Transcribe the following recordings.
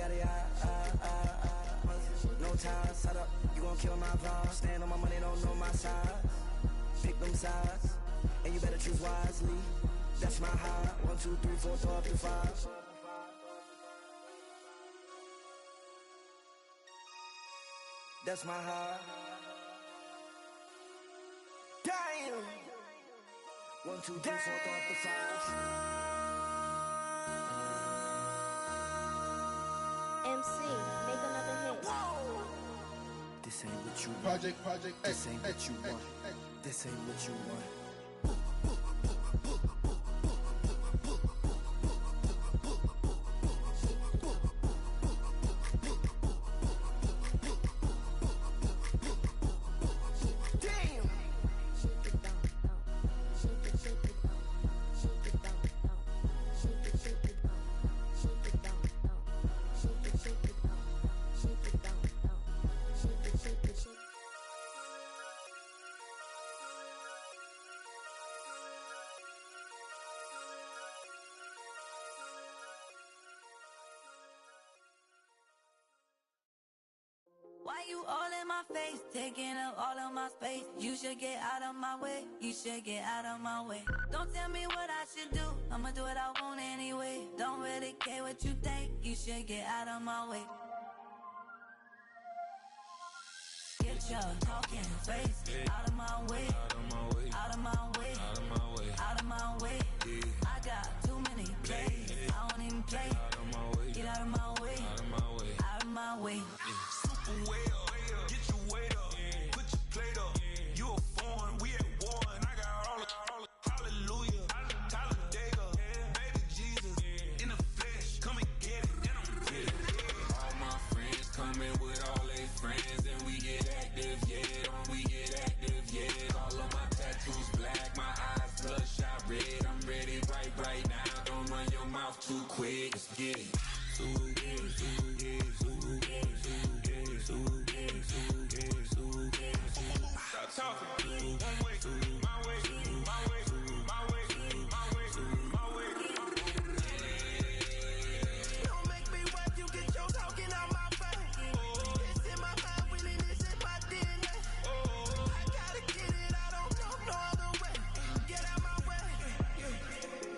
yada yada. No ties, set up, you gon' kill my vibe. Stand on my money, don't know my side. Pick them sides, and you better choose wisely. That's my high. 1, 2, 3, 4, throw up to 5. That's my high. Damn. 1, 2, 3, 4, throw up to 5. MC, make another hit. This ain't what you want. Project This ain't what you want. This ain't what you want. Why you all in my face, taking up all of my space? You should get out of my way, you should get out of my way. Don't tell me what I should do, I'ma do what I want anyway. Don't really care what you think, you should get out of my way. Get your talking face out of my way, out of my way, out of my way, out of my way. I got too many plays, I don't even play. Get out of my way, out of my way, out of my way. Way up, get your weight up, put your plate up. You a foreign, we at war, and I got all the hallelujah, Talladega, baby Jesus, in the flesh, come and get it, and I'm with it. All my friends coming with all their friends, and we get active, yeah, we get active, yeah. All of my tattoos black, my eyes bloodshot red. I'm ready right now, don't run your mouth too quick, let's get it. Stop talking. One way, my way, my way, my way, my way, my way. Don't make me watch you get your talking out my face. It's in my mind, winning this in my DNA. I gotta get it, I don't know no other way. Get out my way.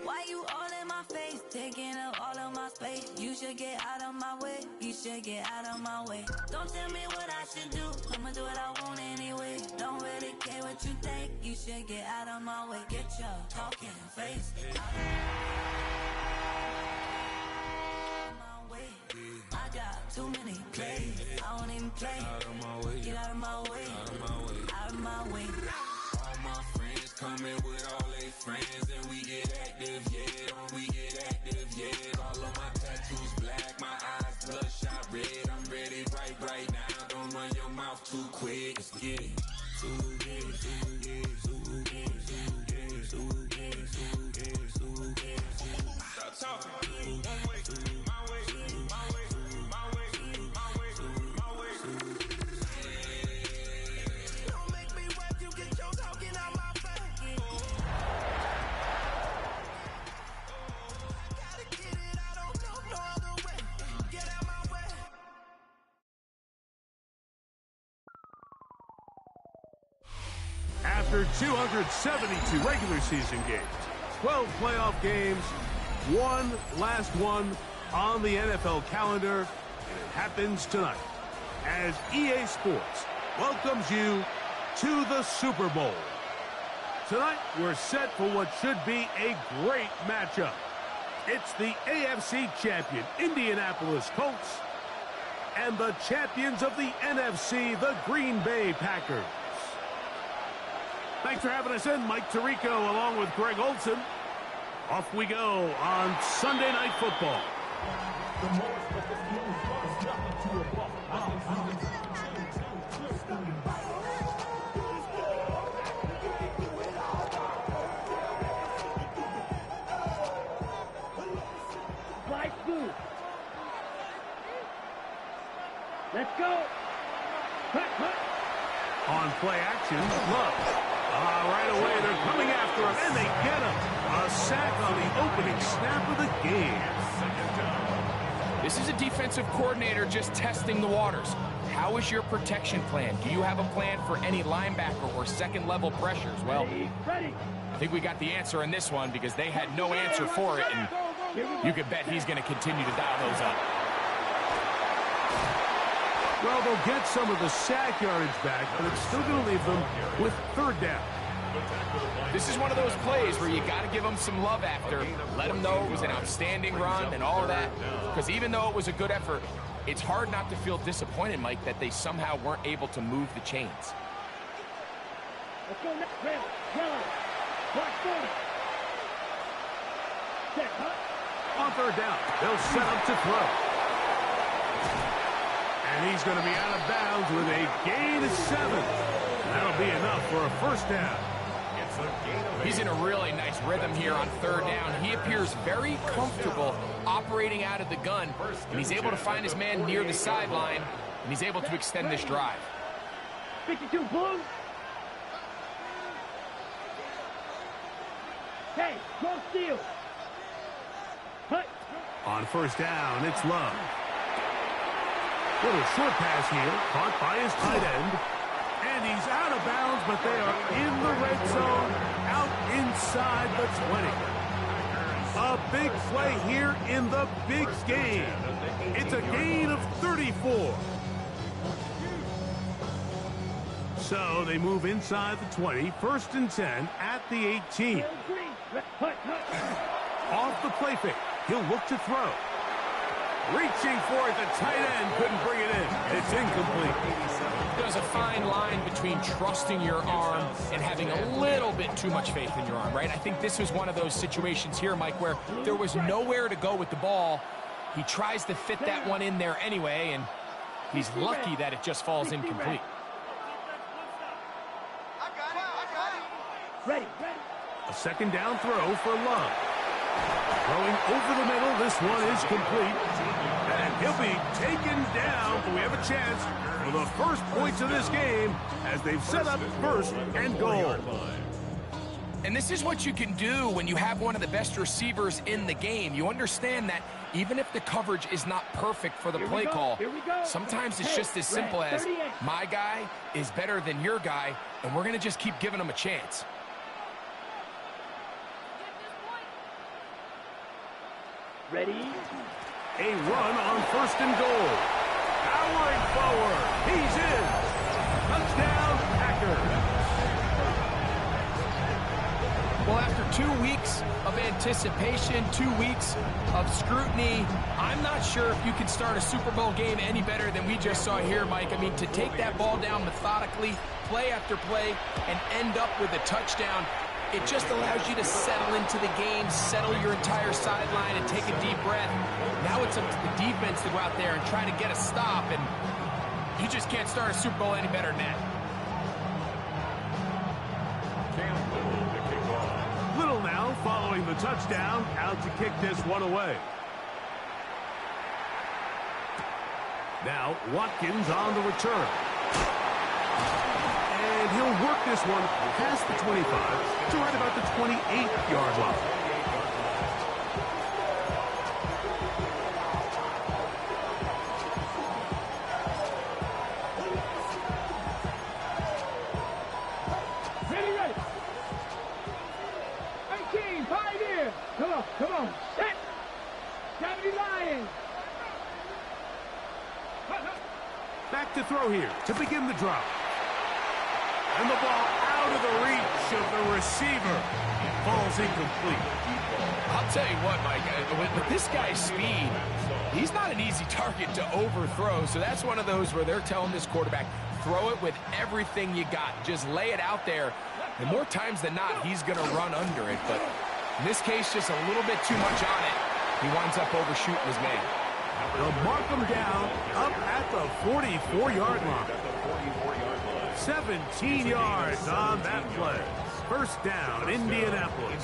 Why you all in my face, taking up all of my space? You should get out of my way, you should get out of my way. Don't tell me what I should do, I'ma do what I want anyway. Don't really care what you think, you should get out of my way. Get your talking face out of my way. I got too many plays, I don't even play. Get out of my way, out of my way, out of my way. All my friends coming with all their friends, and we get active, yeah, we get active, yeah. All of my tattoos black, my eyes bloodshot red. I'm ready right now, don't run your mouth too quick, let's get it. Stop talking. One way, my way, my way, my way, my way, my way. Don't make me watch you get your talking out my face. I gotta get it, I don't know no other way. Get out my way. After 272 regular season games, 12 playoff games, one last one on the NFL calendar, and it happens tonight as EA Sports welcomes you to the Super Bowl. Tonight, we're set for what should be a great matchup. It's the AFC champion Indianapolis Colts and the champions of the NFC, the Green Bay Packers. Thanks for having us in. Mike Tirico along with Greg Olson. Off we go on Sunday Night Football. Let's go. On play action, Love. Right away, they're coming after him, and they get him. A sack on the opening snap of the game. This is a defensive coordinator just testing the waters. How is your protection plan? Do you have a plan for any linebacker or second-level pressures? Well, I think we got the answer in this one because they had no answer for it, and you could bet he's going to continue to dial those up. Well, they'll get some of the sack yardage back, but it's still going to leave them with third down. This is one of those plays where you got to give them some love after. Let them know it was an outstanding run and all of that. Because even though it was a good effort, it's hard not to feel disappointed, Mike, that they somehow weren't able to move the chains. Let's go next. Yellow. Black 40. Set, huh? On third down, they'll set up to throw. And he's going to be out of bounds with a gain of 7. That'll be enough for a first down. He's in a really nice rhythm here on third down. He appears very comfortable operating out of the gun, and he's able to find his man near the sideline, and he's able to extend this drive. 52 Bulls. Hey, go steal. Hut. On first down, it's Love. Little short pass here, caught by his tight end. And he's out of bounds, but they are in the red zone, out inside the 20. A big play here in the big game. It's a gain of 34. So they move inside the 20, 1st and 10 at the 18. Off the play fake, he'll look to throw. Reaching for it, the tight end couldn't bring it in. It's incomplete. There's a fine line between trusting your arm and having a little bit too much faith in your arm, right? I think this was one of those situations here, Mike, where there was nowhere to go with the ball. He tries to fit that one in there anyway, and he's lucky that it just falls incomplete. Ready. A second down throw for Love. Throwing over the middle, this one is complete. And he'll be taken down, but we have a chance for the first points of this game as they've set up 1st and goal. And this is what you can do when you have one of the best receivers in the game. You understand that even if the coverage is not perfect for the play call, sometimes it's just as simple as my guy is better than your guy, and we're going to just keep giving him a chance. Ready. A run on 1st and goal. Powering forward. He's in. Touchdown, Packers. Well, after 2 weeks of anticipation, 2 weeks of scrutiny, I'm not sure if you can start a Super Bowl game any better than we just saw here, Mike. I mean, to take that ball down methodically, play after play, and end up with a touchdown, it just allows you to settle into the game, settle your entire sideline, and take a deep breath. Now it's up to the defense to go out there and try to get a stop, and you just can't start a Super Bowl any better than that. Little now following the touchdown, out to kick this one away. Now Watkins on the return. And he'll work this one past the 25 to right about the 28-yard line. Ready. 18, Pioneer. Come on. Set. 70 Lions. Back to throw here to begin the drop. And the ball out of the reach of the receiver. Falls incomplete. I'll tell you what, Mike, with this guy's speed, he's not an easy target to overthrow. So that's one of those where they're telling this quarterback, throw it with everything you got. Just lay it out there. And more times than not, he's going to run under it. But in this case, just a little bit too much on it. He winds up overshooting his man. They'll mark him down up at the 44-yard line. 17 yards on that play. First down, Indianapolis.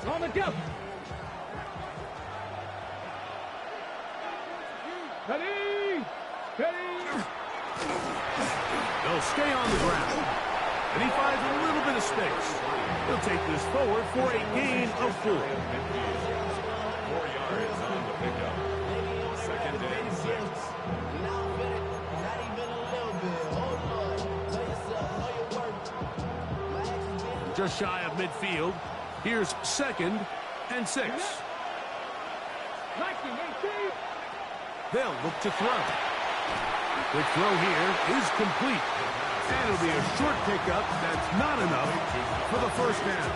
On the jump. Ready. They'll stay on the ground. And he finds a little bit of space. He'll take this forward for a gain of 4. 4 yards on the pickup. Second and 6. Just shy of midfield. Here's 2nd and 6. They'll look to throw. The throw here is complete. And it'll be a short pickup that's not enough for the first down.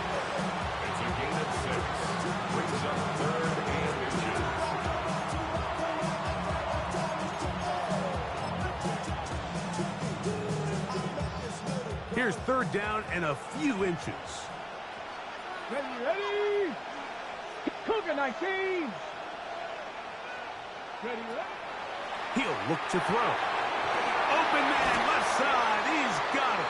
It's a gain of 6. Brings up 3rd and inches. Here's 3rd down and a few inches. Ready? Cougar 19. Ready? He'll look to throw. Open man, left side. He's got it.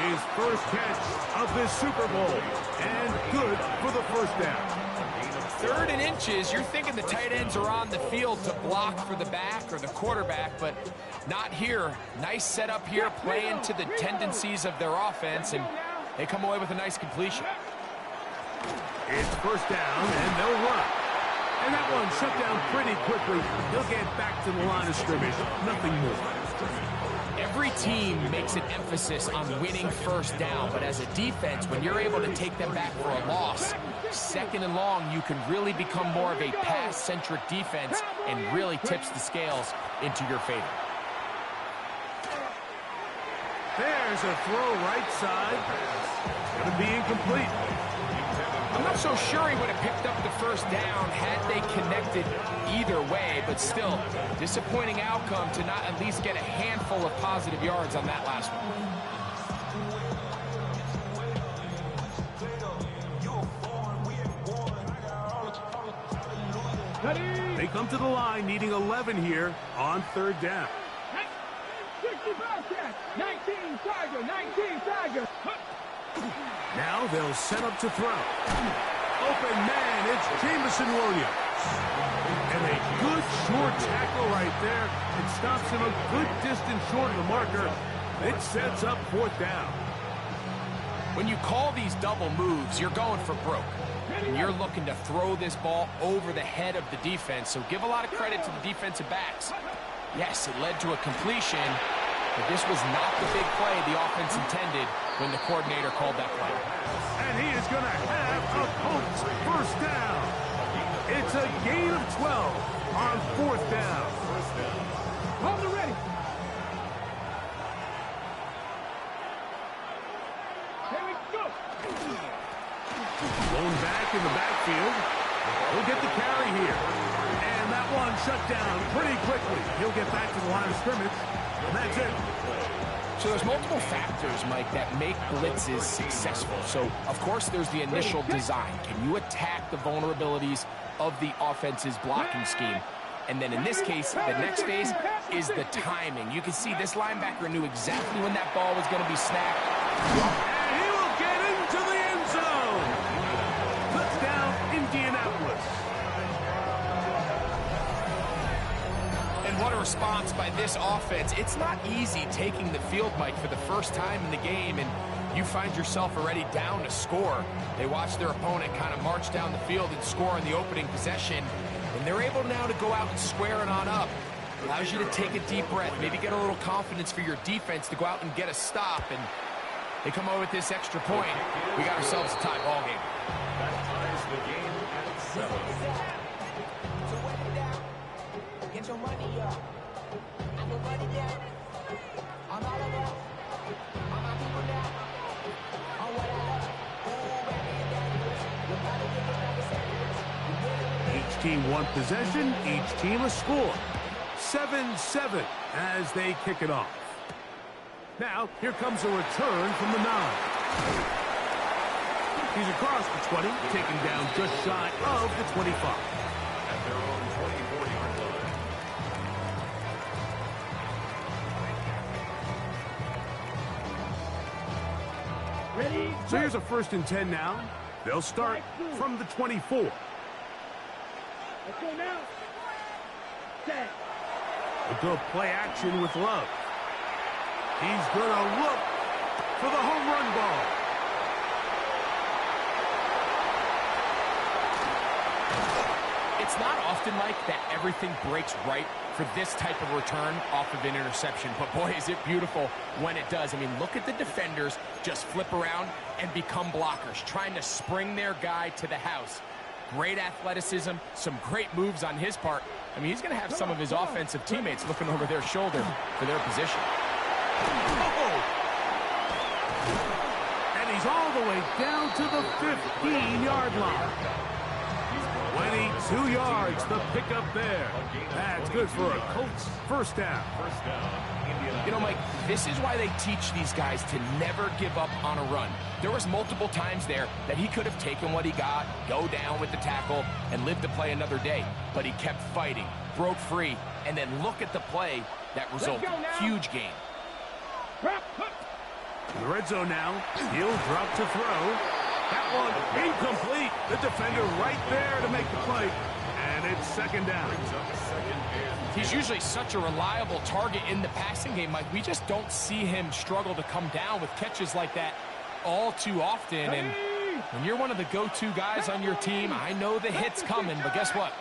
His first catch of this Super Bowl. And good for the first down. 3rd and inches, you're thinking the tight ends are on the field to block for the back or the quarterback, but not here. Nice setup here, playing to the tendencies of their offense, and they come away with a nice completion. It's first down, and they'll run. And that one shut down pretty quickly. He'll get back to the line of scrimmage. Nothing more. Every team makes an emphasis on winning first down, but as a defense, when you're able to take them back for a loss, 2nd and long, you can really become more of a pass-centric defense and really tips the scales into your favor. There's a throw right side. Going to be incomplete. I'm not so sure he would have picked up the first down had they connected either way, but still, disappointing outcome to not at least get a handful of positive yards on that last one. They come to the line needing 11 here on 3rd down. 19 Tiger, 19 Tiger. Now they'll set up to throw. Open man, it's Jameson Williams. And a good short tackle right there. It stops him a good distance short of the marker. It sets up 4th down. When you call these double moves, you're going for broke. And you're looking to throw this ball over the head of the defense, so give a lot of credit to the defensive backs. Yes, it led to a completion, but this was not the big play the offense intended when the coordinator called that play. And he is going to have a Colts first down. It's a gain of 12 on 4th down. Hold it ready. Here we go. Blown back in the backfield. He'll get the carry here. And that one shut down pretty quickly. He'll get back to the line of scrimmage. And that's it. So there's multiple factors, Mike, that make blitzes successful. So, of course, there's the initial design. Can you attack the vulnerabilities of the offense's blocking scheme? And then in this case, the next phase is the timing. You can see this linebacker knew exactly when that ball was going to be snapped. And he will get into the end zone. Touchdown, Indianapolis. And what a response by this offense. It's not easy taking the field, Mike, for the first time in the game, and you find yourself already down to score. They watch their opponent kind of march down the field and score on the opening possession, and they're able now to go out and square it on up. Allows you to take a deep breath, maybe get a little confidence for your defense to go out and get a stop, and they come over with this extra point. We got ourselves a tie ball game. That ties the game at 7. Get your money up. I can run it down. I'm all about. I'm my people now. I'm what I love. Each team one possession, each team a score. 7-7 as they kick it off. Now, here comes a return from the 9. He's across the 20, taken down just shy of the 25. At their own 24-yard line. Ready? So here's a 1st and 10 now. They'll start from the 24. Let's go now. Set. A good play action with Love. He's going to look for the home run ball. It's not often, Mike, that everything breaks right for this type of return off of an interception. But, boy, is it beautiful when it does. I mean, look at the defenders just flip around and become blockers, trying to spring their guy to the house. Great athleticism, some great moves on his part. I mean, he's going to have some of his offensive teammates looking over their shoulder for their position. Oh! And he's all the way down to the 15-yard line. 22 yards, the pickup there. That's good for a Colts first down. You know, Mike, this is why they teach these guys to never give up on a run. There was multiple times there that he could have taken what he got, go down with the tackle, and lived to play another day. But he kept fighting, broke free, and then look at the play that resulted. Huge gain. In the red zone now, he'll drop to throw. That one incomplete. The defender right there to make the play. And it's second down. He's usually such a reliable target in the passing game, Mike. We just don't see him struggle to come down with catches like that all too often. And when you're one of the go-to guys on your team, I know the hit's coming, but guess what?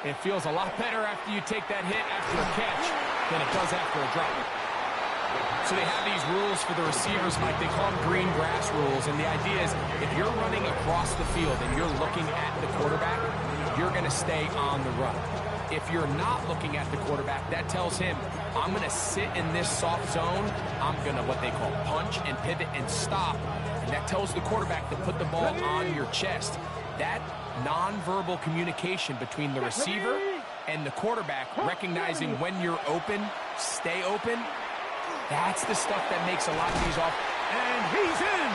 It feels a lot better after you take that hit after a catch than it does after a drop. So they have these rules for the receivers, Mike. They call them green grass rules. And the idea is if you're running across the field and you're looking at the quarterback, you're going to stay on the run. If you're not looking at the quarterback, that tells him, I'm going to sit in this soft zone. I'm going to what they call punch and pivot and stop. And that tells the quarterback to put the ball on your chest. That nonverbal communication between the receiver and the quarterback, recognizing when you're open, stay open, that's the stuff that makes a lot of these off. And he's in!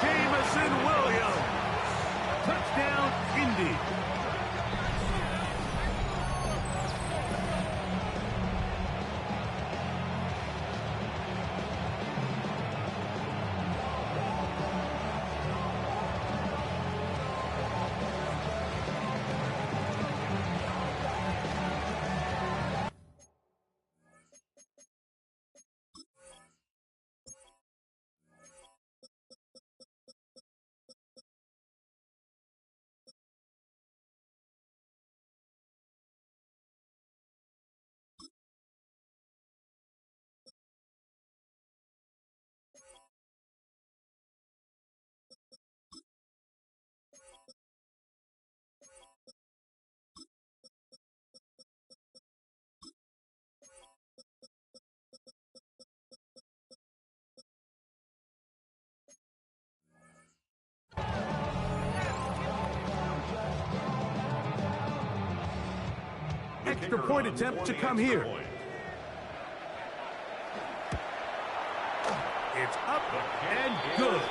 Jameson Williams! Touchdown, Indy! Extra point attempt to come here. It's up and good.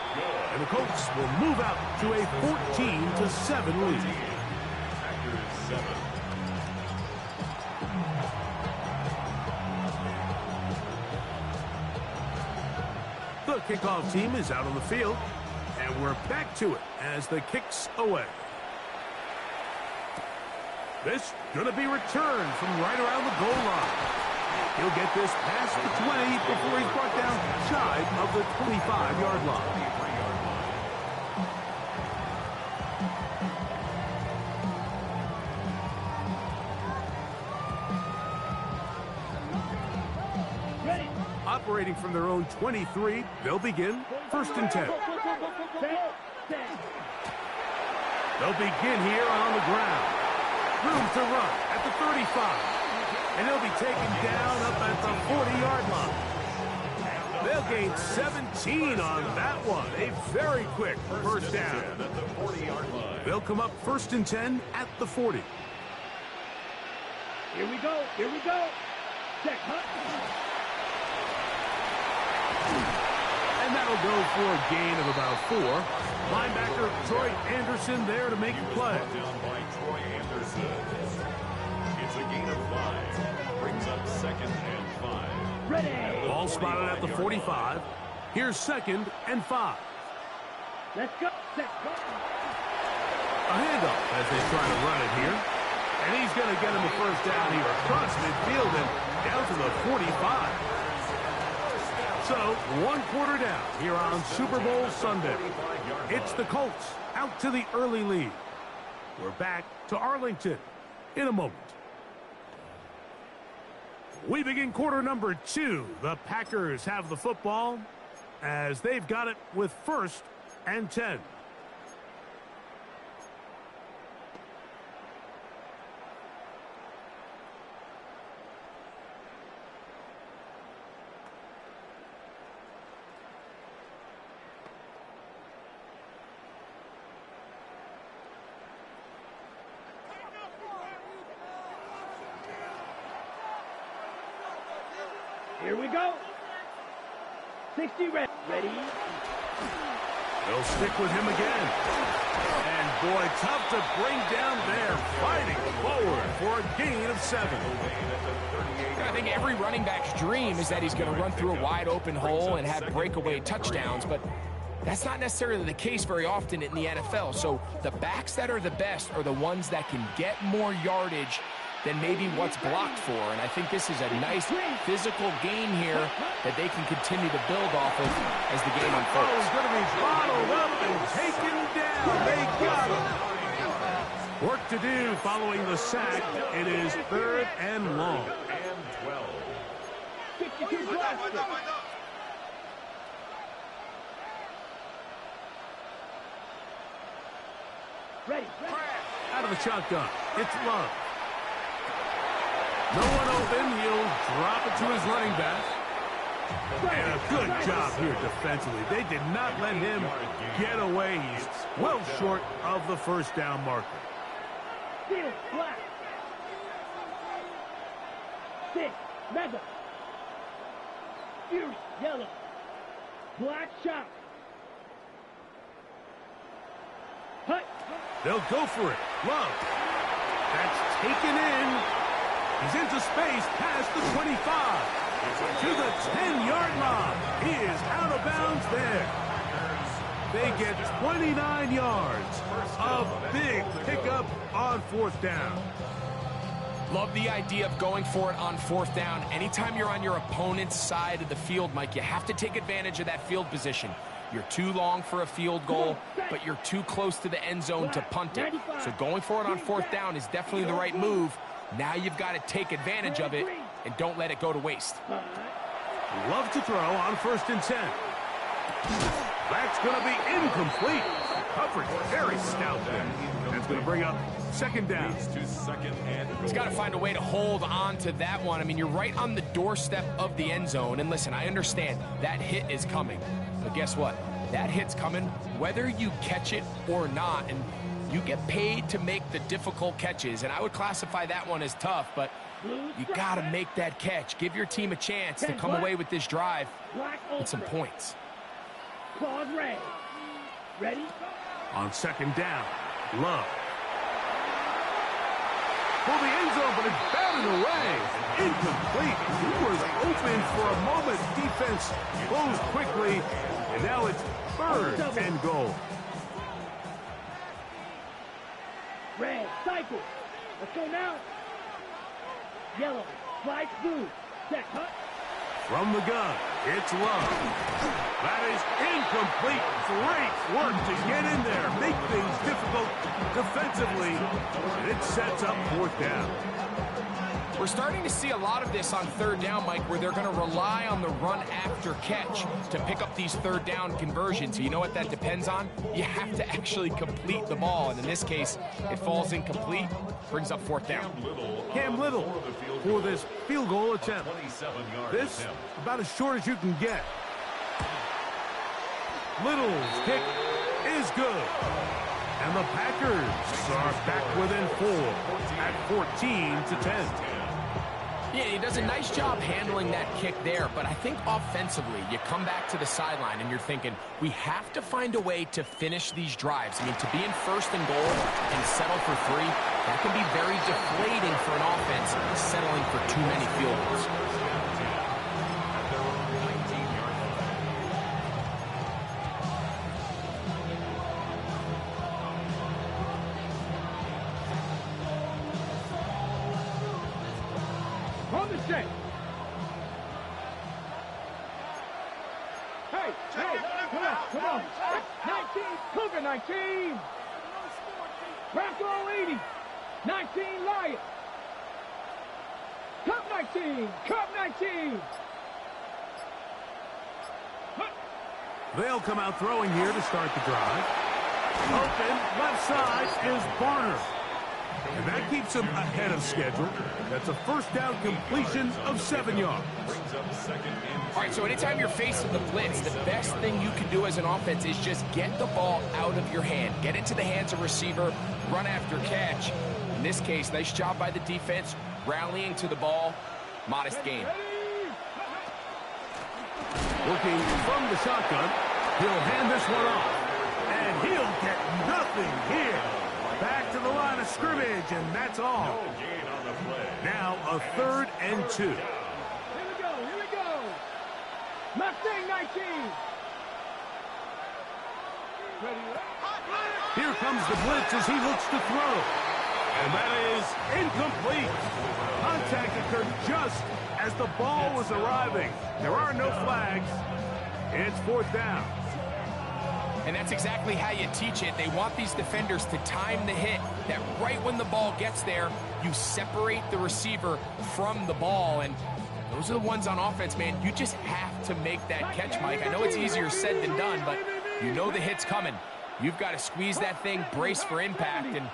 And the Colts will move out to a 14-7 lead. The kickoff team is out on the field, and we're back to it as the kick's away. This going to be returned from right around the goal line. He'll get this past the 20 before he's brought down shy of the 25-yard line. Operating from their own 23, they'll begin 1st and 10. They'll begin here on the ground. Room to run at the 35. And he'll be taken down up at the 40-yard line. They'll gain 17 on that one. A very quick first down. They'll come up 1st and 10 at the 40. Here we go. Here we go. Check, And that'll go for a gain of about 4. Linebacker Troy Anderson there to make the play. Down by Troy Anderson. It's a gain of 5. Brings up 2nd and 5. Ready. Ball spotted at the 45. Here's 2nd and 5. Let's go. Let's go. A handoff as they try to run it here. And he's going to get him a first down here across midfield and down to the 45. So, 1 quarter down here on Super Bowl Sunday. It's the Colts out to the early lead. We're back to Arlington in a moment. We begin quarter number 2. The Packers have the football as they've got it with 1st and 10. Here we go. 60 ready. They'll stick with him again. And boy, tough to bring down there. Fighting forward for a gain of 7. I think every running back's dream is that he's going to run through a wide open hole and have breakaway touchdowns, but that's not necessarily the case very often in the NFL. So the backs that are the best are the ones that can get more yardage than maybe what's blocked for. And I think this is a nice physical gain here that they can continue to build off of as the game unfolds. He's going to be bottled up and taken down. They got him. Work to do following the sack. It is 3rd and long. And 12. 62 blasted. Ready. Out of the shotgun. It's Love. No one open. He'll drop it to his running back. And a good job here defensively. They did not let him get away. He's well short of the 1st down marker. Steal, black. 6, mega. Fierce, yellow. Black shot. Hut. They'll go for it. Love. That's taken in. He's into space past the 25. To the 10-yard line. He is out of bounds there. They get 29 yards. A big pickup on 4th down. Love the idea of going for it on 4th down. Anytime you're on your opponent's side of the field, Mike, you have to take advantage of that field position. You're too long for a field goal, but you're too close to the end zone to punt it. So going for it on 4th down is definitely the right move. Now you've got to take advantage of it and don't let it go to waste. Love to throw on 1st and 10. That's going to be incomplete. Coverage very stout there. That's going to bring up 2nd down. He's got to find a way to hold on to that one. I mean, you're right on the doorstep of the end zone. And listen, I understand that hit is coming. But guess what? That hit's coming whether you catch it or not. And you get paid to make the difficult catches. And I would classify that one as tough, but you got to make that catch. Give your team a chance to come away with this drive with some points. Claws red. Ready? On 2nd down, Love. For the end zone, but it's batted away. Incomplete. He was open for a moment. Defense closed quickly, and now it's 3rd and goal. Red, cycle. Let's go now. Yellow, slice blue. Set, cut. From the gun, it's Love. That is incomplete. Great work to get in there. Make things difficult defensively. And it sets up 4th down. We're starting to see a lot of this on 3rd down, Mike, where they're going to rely on the run after catch to pick up these 3rd down conversions. So you know what that depends on? You have to actually complete the ball. And in this case, it falls incomplete, brings up 4th down. Cam Little for this field goal attempt. This about as short as you can get. Little's kick is good. And the Packers are back within 4 at 14-10. Yeah, he does a nice job handling that kick there, but I think offensively, you come back to the sideline and you're thinking, we have to find a way to finish these drives. I mean, to be in 1st and goal and settle for 3, that can be very deflating for an offense settling for too many field goals. On the set. Hey, come on. 19, Cougar 19. Bracco 80. 19 Lions. Cup 19. Cup 19. They'll come out throwing here to start the drive. Open, left side is Barner. And that keeps him ahead of schedule. That's a first down completion of 7 yards. All right, so anytime you're facing the blitz, the best thing you can do as an offense is just get the ball out of your hand. Get into the hands of receiver, run after catch. In this case, nice job by the defense, rallying to the ball. Modest gain. Working from the shotgun, he'll hand this one off. And he'll get nothing here. Back to the line of scrimmage, and that's all. Now a 3rd and 2. Here we go. Mustang 19. Here comes the blitz as he looks to throw. And that is incomplete. Contact occurred just as the ball was arriving. There are no flags. It's 4th down. And that's exactly how you teach it. They want these defenders to time the hit, that right when the ball gets there, you separate the receiver from the ball. And those are the ones on offense, man. You just have to make that catch, Mike. I know it's easier said than done, but you know the hit's coming. You've got to squeeze that thing, brace for impact, and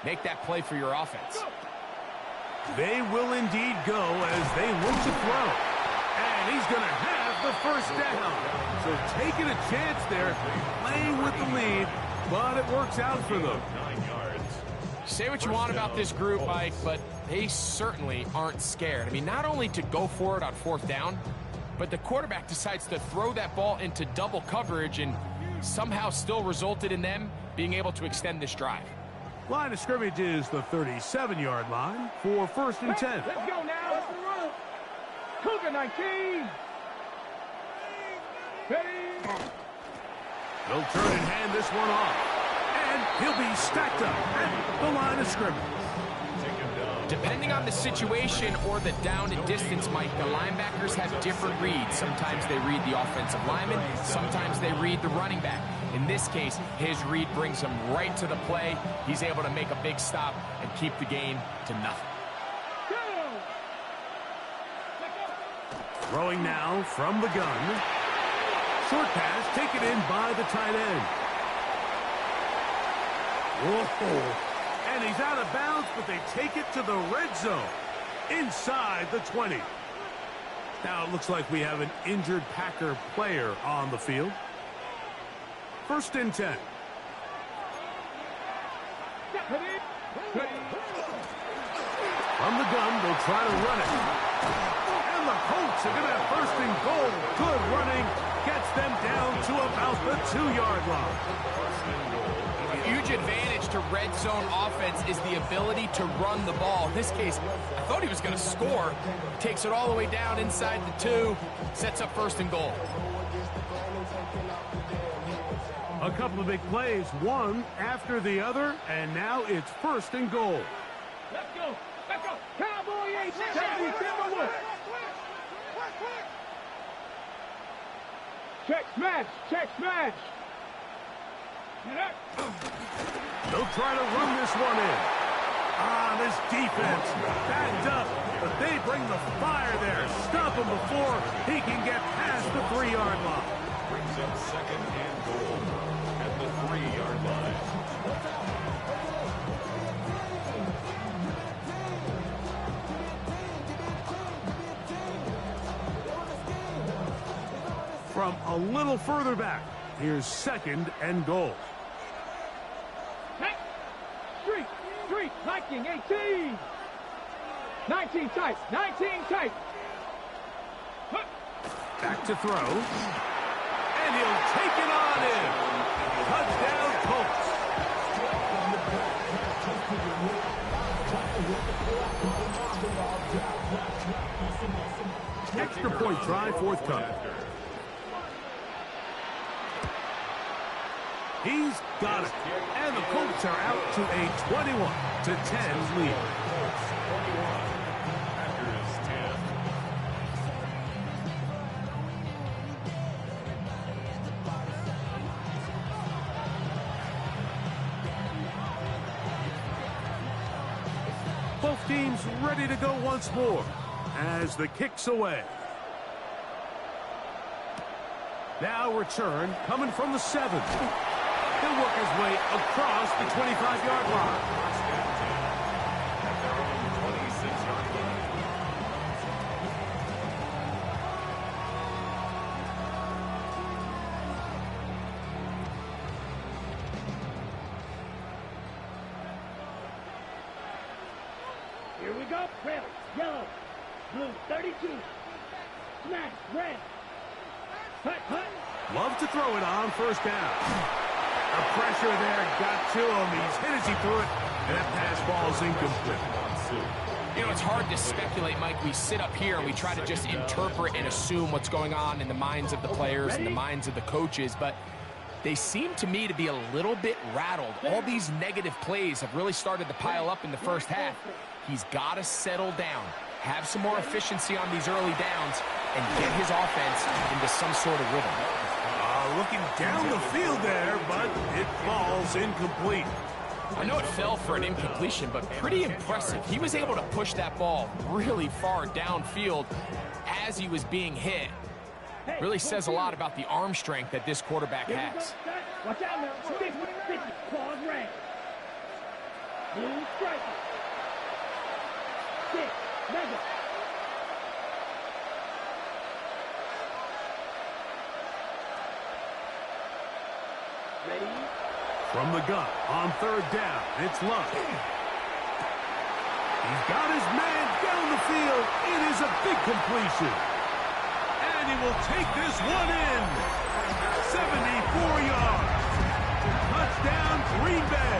make that play for your offense. They will indeed go as they look to throw. And he's going to have the first down. So taking a chance there, playing with the lead, but it works out for them. Say what you want about this group, Mike, but they certainly aren't scared. I mean, not only to go for it on 4th down, but the quarterback decides to throw that ball into double coverage and somehow still resulted in them being able to extend this drive. Line of scrimmage is the 37-yard line for 1st and 10. Let's go now. Let's run. Cougar 19. Ready. They'll turn and hand this one off. And he'll be stacked up at the line of scrimmage. Depending on the situation or the down and distance, Mike, the linebackers have different reads. Sometimes they read the offensive lineman. Sometimes they read the running back. In this case, his read brings him right to the play. He's able to make a big stop and keep the gain to nothing. Throwing now from the gun. Short pass taken in by the tight end. Whoa. And he's out of bounds, but they take it to the red zone. Inside the 20. Now it looks like we have an injured Packer player on the field. 1st and 10. From the gun, they'll try to run it. And the Colts are going to have 1st and goal. Good running. Gets them down to about the 2-yard line. A huge advantage to red zone offense is the ability to run the ball. In this case, I thought he was going to score. Takes it all the way down inside the 2. Sets up 1st and goal. A couple of big plays, one after the other, and now it's 1st and goal. Let's go. Let's go. Cowboy 8. Timberwolves. Check smash. Check smash. They'll try to run this one in. This defense backed up, but they bring the fire there. Stop him before he can get past the 3-yard line. Brings up 2nd and goal at the 3-yard line. From a little further back, here's 2nd and goal. Street, Viking 18. 19 tight, 19 tight. Back to throw. And he'll take it on in. Touchdown, Colts. Extra point try forthcoming. He's got it. And the Colts are out to a 21-10 lead. Packers 10. Both teams ready to go once more as the kick's away. Now return coming from the 7. He'll work his way across the 25-yard line. At their own 26-yard line. Here we go. Red, yellow, blue, 32. Smash, red. Hut, hut. Love to throw it on first down. The pressure there got to him. He's hit as he threw it, and that pass ball's incomplete. You know, it's hard to speculate, Mike. We sit up here and we try to just interpret and assume what's going on in the minds of the players and the minds of the coaches, but they seem to me to be a little bit rattled. All these negative plays have really started to pile up in the first half. He's got to settle down, have some more efficiency on these early downs, and get his offense into some sort of rhythm. Looking down the field there, but it falls incomplete. I know it fell for an incompletion, but pretty impressive. He was able to push that ball really far downfield as he was being hit. Really says a lot about the arm strength that this quarterback has. Watch out now. 50, claws red. Blue striker. 6, mega. Ready? From the gun on third down, it's Love. He's got his man down the field. It is a big completion. And he will take this one in. 74 yards. Touchdown, Green Bay.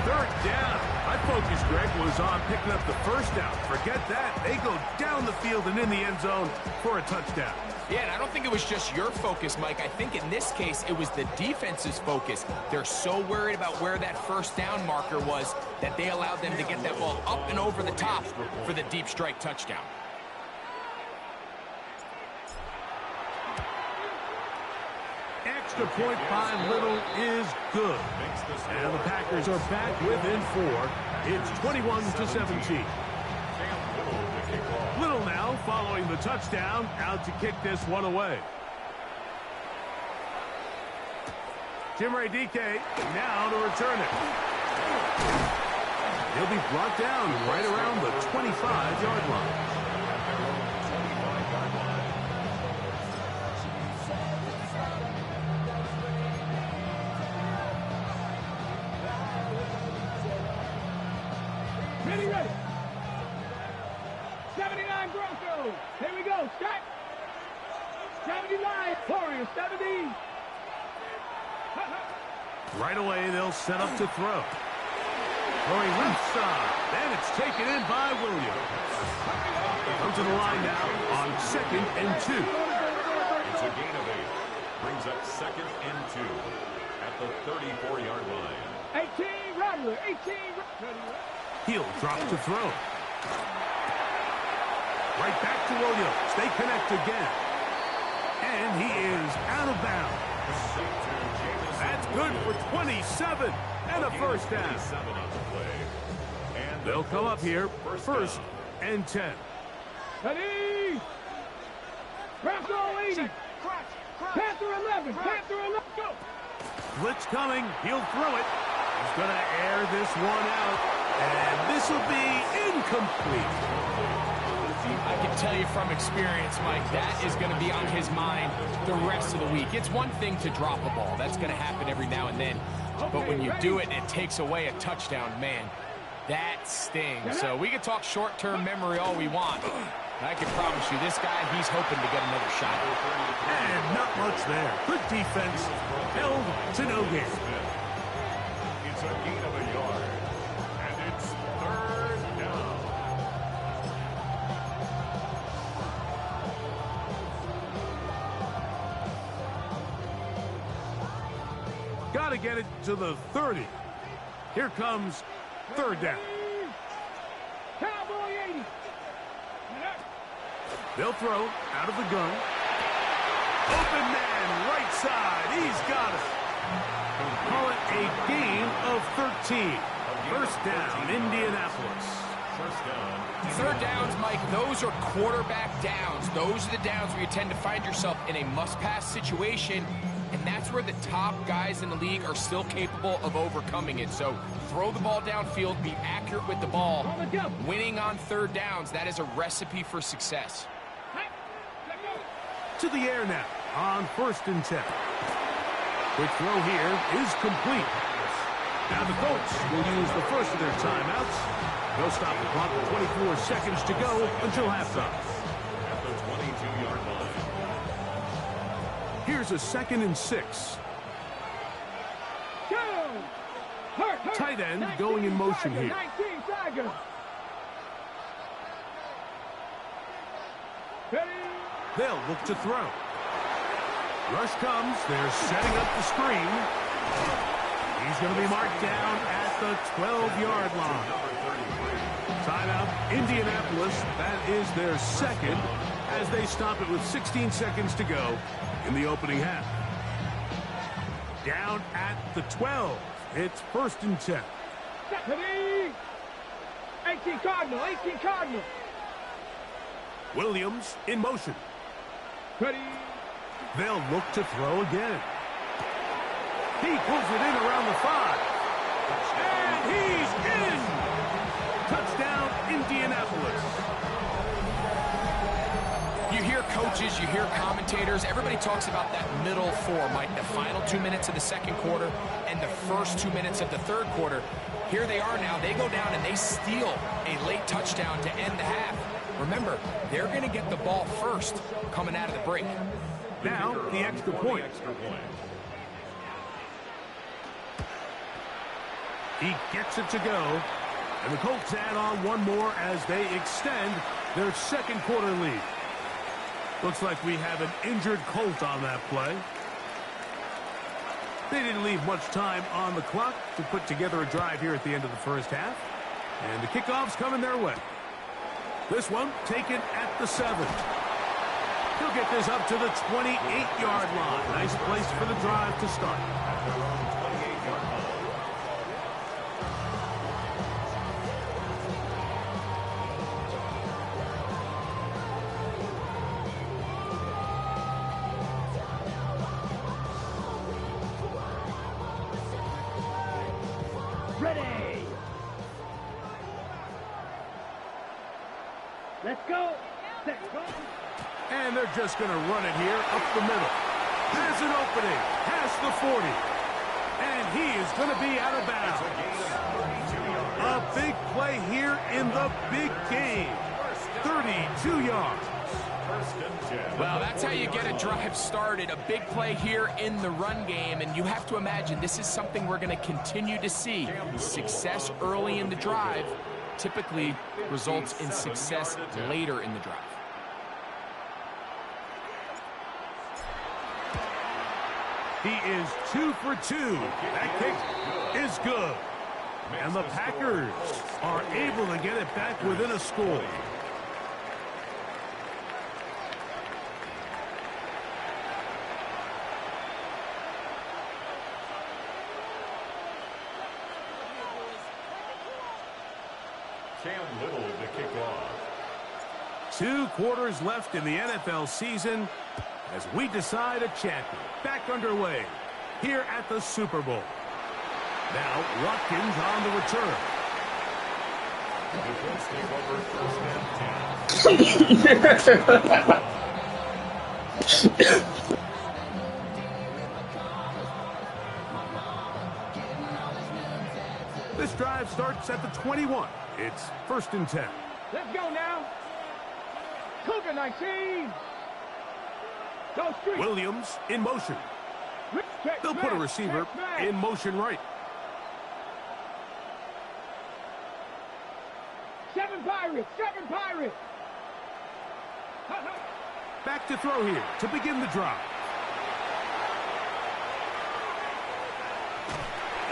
Third down. My focus, Greg, was on picking up the first down. Forget that. They go down the field and in the end zone for a touchdown. Yeah, and I don't think it was just your focus, Mike. I think in this case, it was the defense's focus. They're so worried about where that first down marker was that they allowed them to get that ball up and over the top for the deep strike touchdown. Extra point by Little is good. And the Packers are back within 4. It's 21-17. Little now following the touchdown, out to kick this one away. Jim Radike now to return it. He'll be brought down right around the 25-yard line. Ready. 79 Broncos. Here we go. Start. 79 Warriors. 70. Right away, they'll set up to throw. Throwing left side. And it's taken in by Williams. Comes to the line now on 2nd and 2. It's a gain of 8. Brings up 2nd and 2 at the 34-yard line. 18 Rattler. 18. He'll drop to throw. Right back to Williams. They connect again. And he is out of bounds. That's good for 27 and a first down. They'll come up here, first and 10. Ready. Bronco 80. Panther 11. Panther 11. Go. Blitz coming. He'll throw it. He's going to air this one out. And this will be incomplete. I can tell you from experience, Mike, that is going to be on his mind the rest of the week. It's one thing to drop a ball. That's going to happen every now and then. But when you do it and it takes away a touchdown, man, that stings. So we can talk short-term memory all we want. But I can promise you, this guy, he's hoping to get another shot. And not much there. Good defense. Held to no gain. It's a gain of a yard. And it's 3rd down. Got to get it to the 30. Here comes 3rd down. Cowboy 80. They'll throw out of the gun. Open man, right side. He's got it. Call it a gain of 13. First down, Indianapolis. First down. Third downs, Mike, those are quarterback downs. Those are the downs where you tend to find yourself in a must-pass situation, and that's where the top guys in the league are still capable of overcoming it. So throw the ball downfield, be accurate with the ball. Winning on third downs, that is a recipe for success. To the air now on 1st and 10. Quick throw here is complete. Now the Colts will use the first of their timeouts. They'll stop the clock with 24 seconds to go until halftime. At the 22-yard line. Here's a 2nd and 6. Tight end going in motion here. They'll look to throw. Rush comes. They're setting up the screen. He's going to be marked down at the 12-yard line. Timeout, Indianapolis. That is their second as they stop it with 16 seconds to go in the opening half. Down at the 12. It's 1st and 10. 18 Cardinal, 18 Cardinal. Williams in motion. Ready. They'll look to throw again. He pulls it in around the 5. And he's in! Touchdown, Indianapolis. You hear coaches, you hear commentators, everybody talks about that middle four, Mike, the final 2 minutes of the second quarter and the first 2 minutes of the third quarter. Here they are now. They go down and they steal a late touchdown to end the half. Remember, they're going to get the ball first coming out of the break. Now, the extra point. He gets it to go. And the Colts add on one more as they extend their second quarter lead. Looks like we have an injured Colt on that play. They didn't leave much time on the clock to put together a drive here at the end of the first half. And the kickoff's coming their way. This one taken at the 7. He'll get this up to the 28-yard line. Nice place for the drive to start. Ready. Let's go. Let's go. And they're just going to run it here up the middle. Has an opening. Past the 40. And he is going to be out of bounds. A big play here in the big game. 32 yards. Well, that's how you get a drive started. A big play here in the run game. And you have to imagine this is something we're going to continue to see. Success early in the drive typically results in success later in the drive. He is 2 for 2. That kick is good. And the Packers are able to get it back within a score. Cam Little to kick off. 2 quarters left in the NFL season as we decide a champion. Back underway here at the Super Bowl. Now Watkins on the return. The Colts take over 1st and 10. This drive starts at the 21. It's 1st and 10. Let's go now. Cougar 19. Go street. Williams in motion. They'll put a receiver in motion right. 7 Pirates. 7 Pirates. Back to throw here to begin the drive.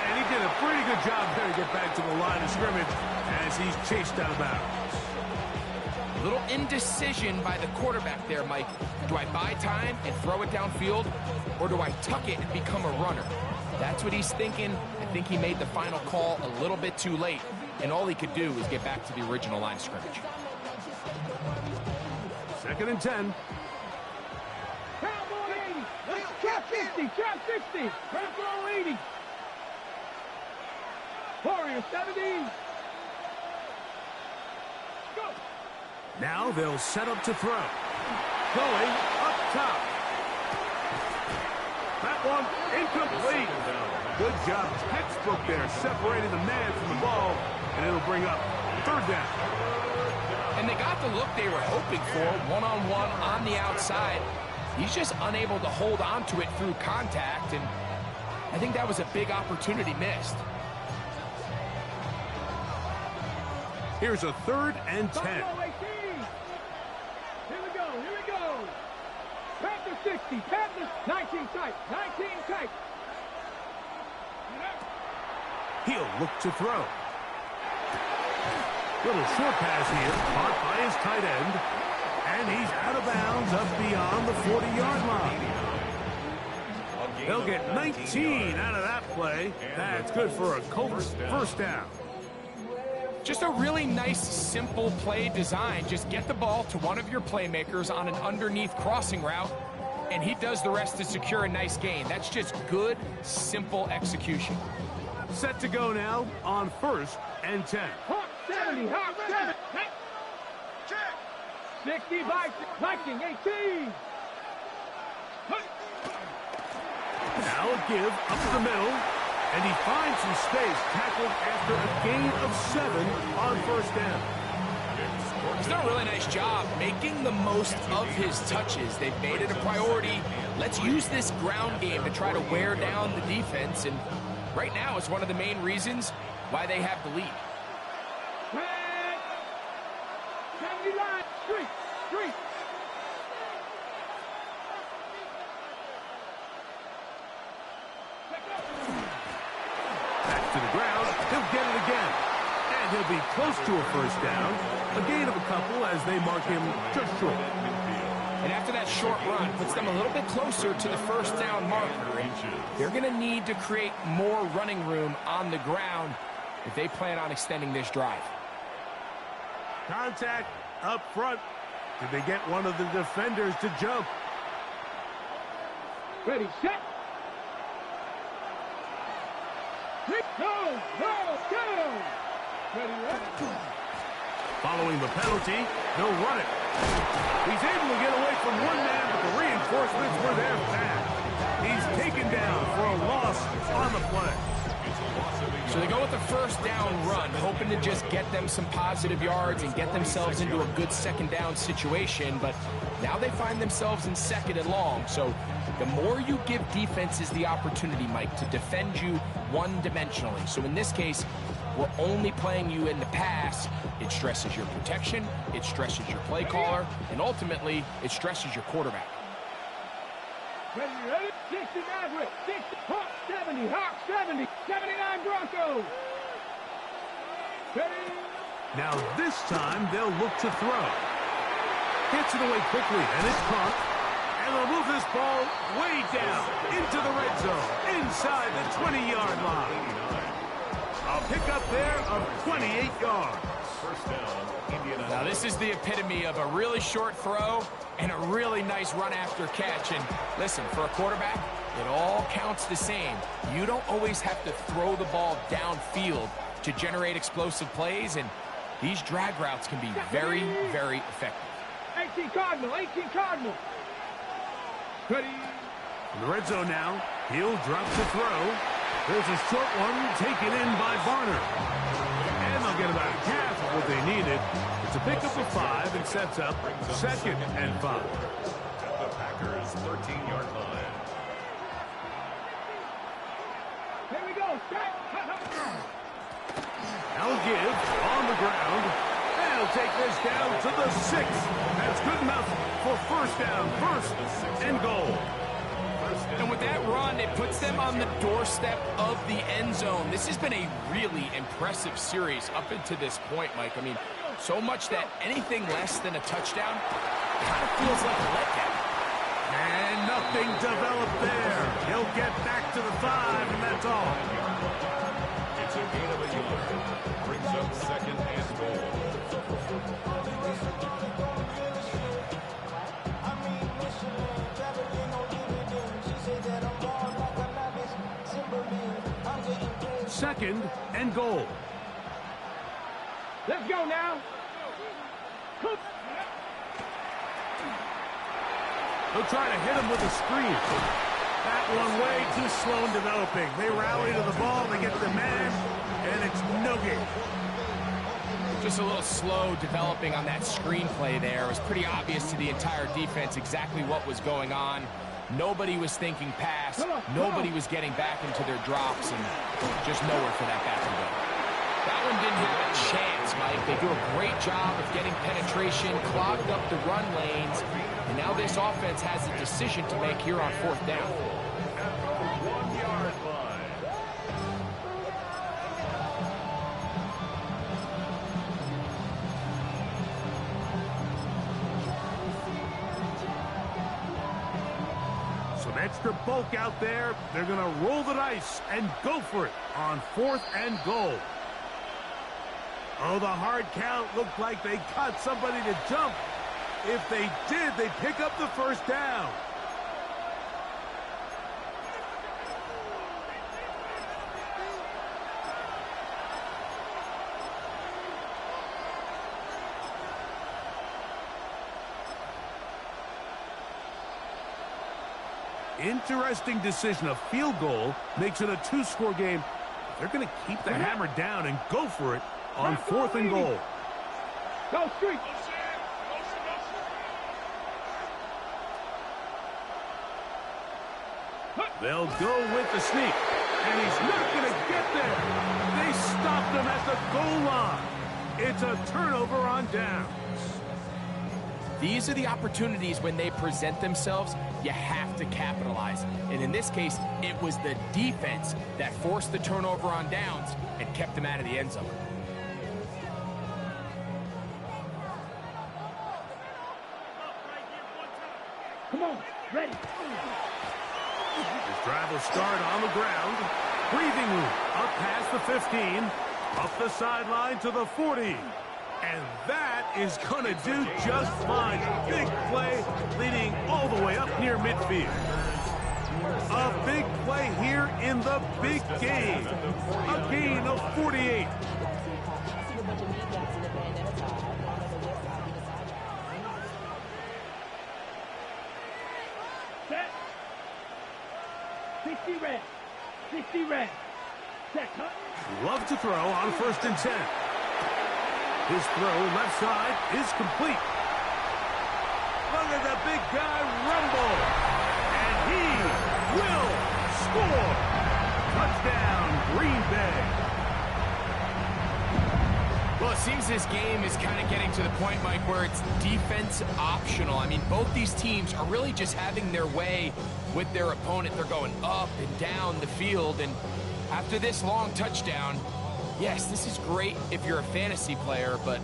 And he did a pretty good job there to get back to the line of scrimmage as he's chased out of bounds. A little indecision by the quarterback there, Mike. Do I buy time and throw it downfield, or do I tuck it and become a runner? That's what he's thinking. I think he made the final call a little bit too late, and all he could do was get back to the original line of scrimmage. 2nd and 10. Cowboy 80. Trap 60. Trap 60. Trap roll 80. Warrior 70. Go. Now they'll set up to throw. Going up top. That one incomplete. Good job. Textbook there, separating the man from the ball, and it'll bring up 3rd down. And they got the look they were hoping for, one-on-one on the outside. He's just unable to hold on to it through contact, and I think that was a big opportunity missed. Here's a 3rd and 10. Here we go. Here we go. Panther 60. Panthers 19 tight. 19 tight. He'll look to throw. Little short pass here, caught by his tight end, and he's out of bounds up beyond the 40-yard line. They'll get 19 out of that play. That's good for a Colts 1st down. Just a really nice, simple play design. Just get the ball to one of your playmakers on an underneath crossing route, and he does the rest to secure a nice gain. That's just good, simple execution. Set to go now on 1st and 10. Hawk 70. Hawk 70. 60 Viking 18. Now a give up the middle, and he finds some space, tackled after a gain of 7 on 1st down. He's done a really nice job making the most of his touches. They've made it a priority. Let's use this ground game to try to wear down the defense, and right now it's one of the main reasons why they have the lead. 70 line. Street. Back to the ground. He'll get it again. And he'll be close to a 1st down. A gain of a couple as they mark him just short. And after that short run, puts them a little bit closer to the 1st down marker. And they're going to need to create more running room on the ground if they plan on extending this drive. Contact up front. Did they get one of the defenders to jump? Ready, set. Go. Ready, Following the penalty, they'll run it. He's able to get away from one man, but the reinforcements were there fast. He's taken down for a loss on the play. So they go with the 1st down run, hoping to just get them some positive yards and get themselves into a good 2nd down situation, but now they find themselves in 2nd and long. So the more you give defenses the opportunity, Mike, to defend you one-dimensionally. So in this case, we're only playing you in the pass. It stresses your protection, it stresses your play caller, and ultimately, it stresses your quarterback. Ready? 60 Maverick. 60. Hawk 70. Hawk 70. 79 Broncos. Ready? Now this time, they'll look to throw. Gets it away quickly, and it's caught. And they'll move this ball way down into the red zone, inside the 20-yard line. A pickup there of 28 yards. 1st down, Indianapolis. Now this is the epitome of a really short throw and a really nice run after catch. And listen, for a quarterback, it all counts the same. You don't always have to throw the ball downfield to generate explosive plays, and these drag routes can be very, very effective. 18 Cardinal. Ready? In the red zone now, he'll drop to throw. There's a short one taken in by Varner. And they'll get about half of what they needed. It's a pickup of 5 and sets up 2nd and 5. At the Packers' 13-yard line. Here we go. Strike. Now give on the ground. They'll take this down to the 6. That's good enough for 1st down, 1st and goal. And with that run, it puts them on the doorstep of the end zone. This has been a really impressive series up until this point, Mike. I mean, So much that anything less than a touchdown kind of feels like a letdown. And nothing developed there. He'll get back to the 5, and that's all. It's a gain of a yard. Brings up second and goal. Second and goal. Let's go now. They'll try to hit him with a screen. That one way too slow in developing. They rally to the ball, they get the man, and it's no game. Just a little slow developing on that screenplay there. It was pretty obvious to the entire defense exactly what was going on. Nobody was thinking pass. Nobody was getting back into their drops, and just nowhere for that back to go. That one didn't have a chance, Mike. They do a great job of getting penetration, clogged up the run lanes, and now this offense has a decision to make here on 4th down. At the 1-yard line. Some extra bulk out there. They're going to roll the dice and go for it on 4th and goal. Oh, the hard count looked like they got somebody to jump. If they did, they pick up the 1st down. Interesting decision. A field goal makes it a 2-score game. They're going to keep the hammer down and go for it on 4th and goal. Go street. They'll go with the sneak, and he's not going to get there. They stopped him at the goal line. It's a turnover on downs. These are the opportunities when they present themselves, you have to capitalize. And in this case, it was the defense that forced the turnover on downs and kept them out of the end zone. Come on, ready. This drive will start on the ground. Breathing room up past the 15, up the sideline to the 40. And that is going to do just fine. Big play leading all the way up near midfield. A big play here in the big game. A gain of 48. Set. 60 red. 60 red. Set, cut. Love to throw on 1st and 10. His throw left side is complete. Look at the big guy rumble. And he will score. Touchdown, Green Bay. Well, it seems this game is kind of getting to the point, Mike, where it's defense optional. I mean, both these teams are really just having their way with their opponent. They're going up and down the field, and after this long touchdown, yes, this is great if you're a fantasy player, but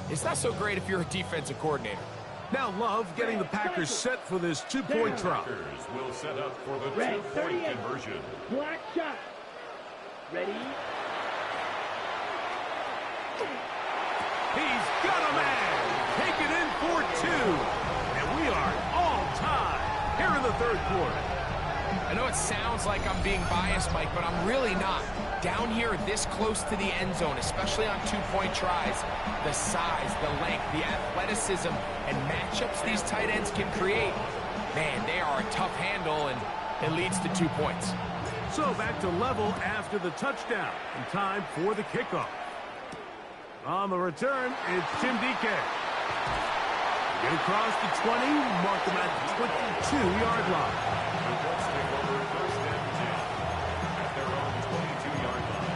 it's not so great if you're a defensive coordinator. Now Love getting the Packers set for this 2-point try. Packers will set up for the Red, 2-point 38. conversion. Black shot. Ready. He's got a man. Take it in for 2. And we are all tied here in the 3rd quarter. I know it sounds like I'm being biased, Mike, but I'm really not. Down here this close to the end zone, especially on 2-point tries, the size, the length, the athleticism, and matchups these tight ends can create, man, they are a tough handle, and it leads to 2 points. So back to level after the touchdown, and time for the kickoff. On the return, it's Tim DK. Get across the 20, mark them at the 22-yard line. The Jets take over 1st and 10 at their own 22-yard line.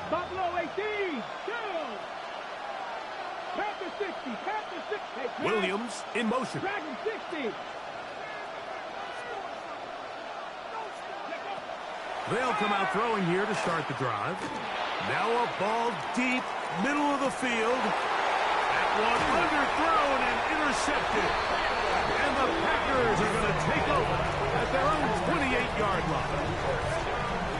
Buffalo 18. Go. Panther 60, Panther 60. Williams in motion. Dragon 60. They'll come out throwing here to start the drive. Now a ball deep, middle of the field. That one underthrown and intercepted. And the Packers are going to take over at their own 28-yard line.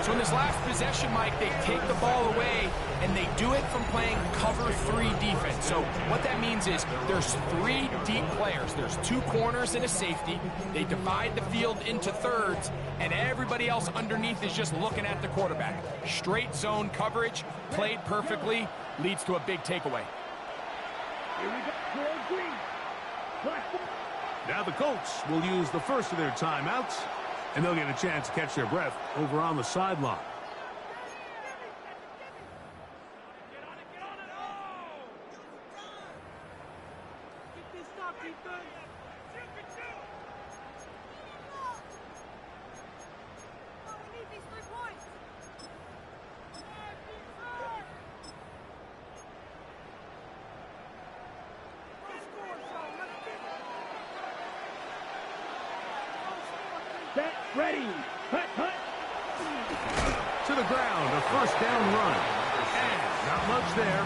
So in this last possession, Mike, they take the ball away, and they do it from playing cover 3 defense. So what that means is there's 3 deep players. There's 2 corners and a safety. They divide the field into thirds, and everybody else underneath is just looking at the quarterback. Straight zone coverage, played perfectly, leads to a big takeaway. Here we go. Gerald Green. Now the Colts will use the first of their timeouts, and they'll get a chance to catch their breath over on the sideline. Set, ready. Hut, hut. To the ground, a first down run. And not much there.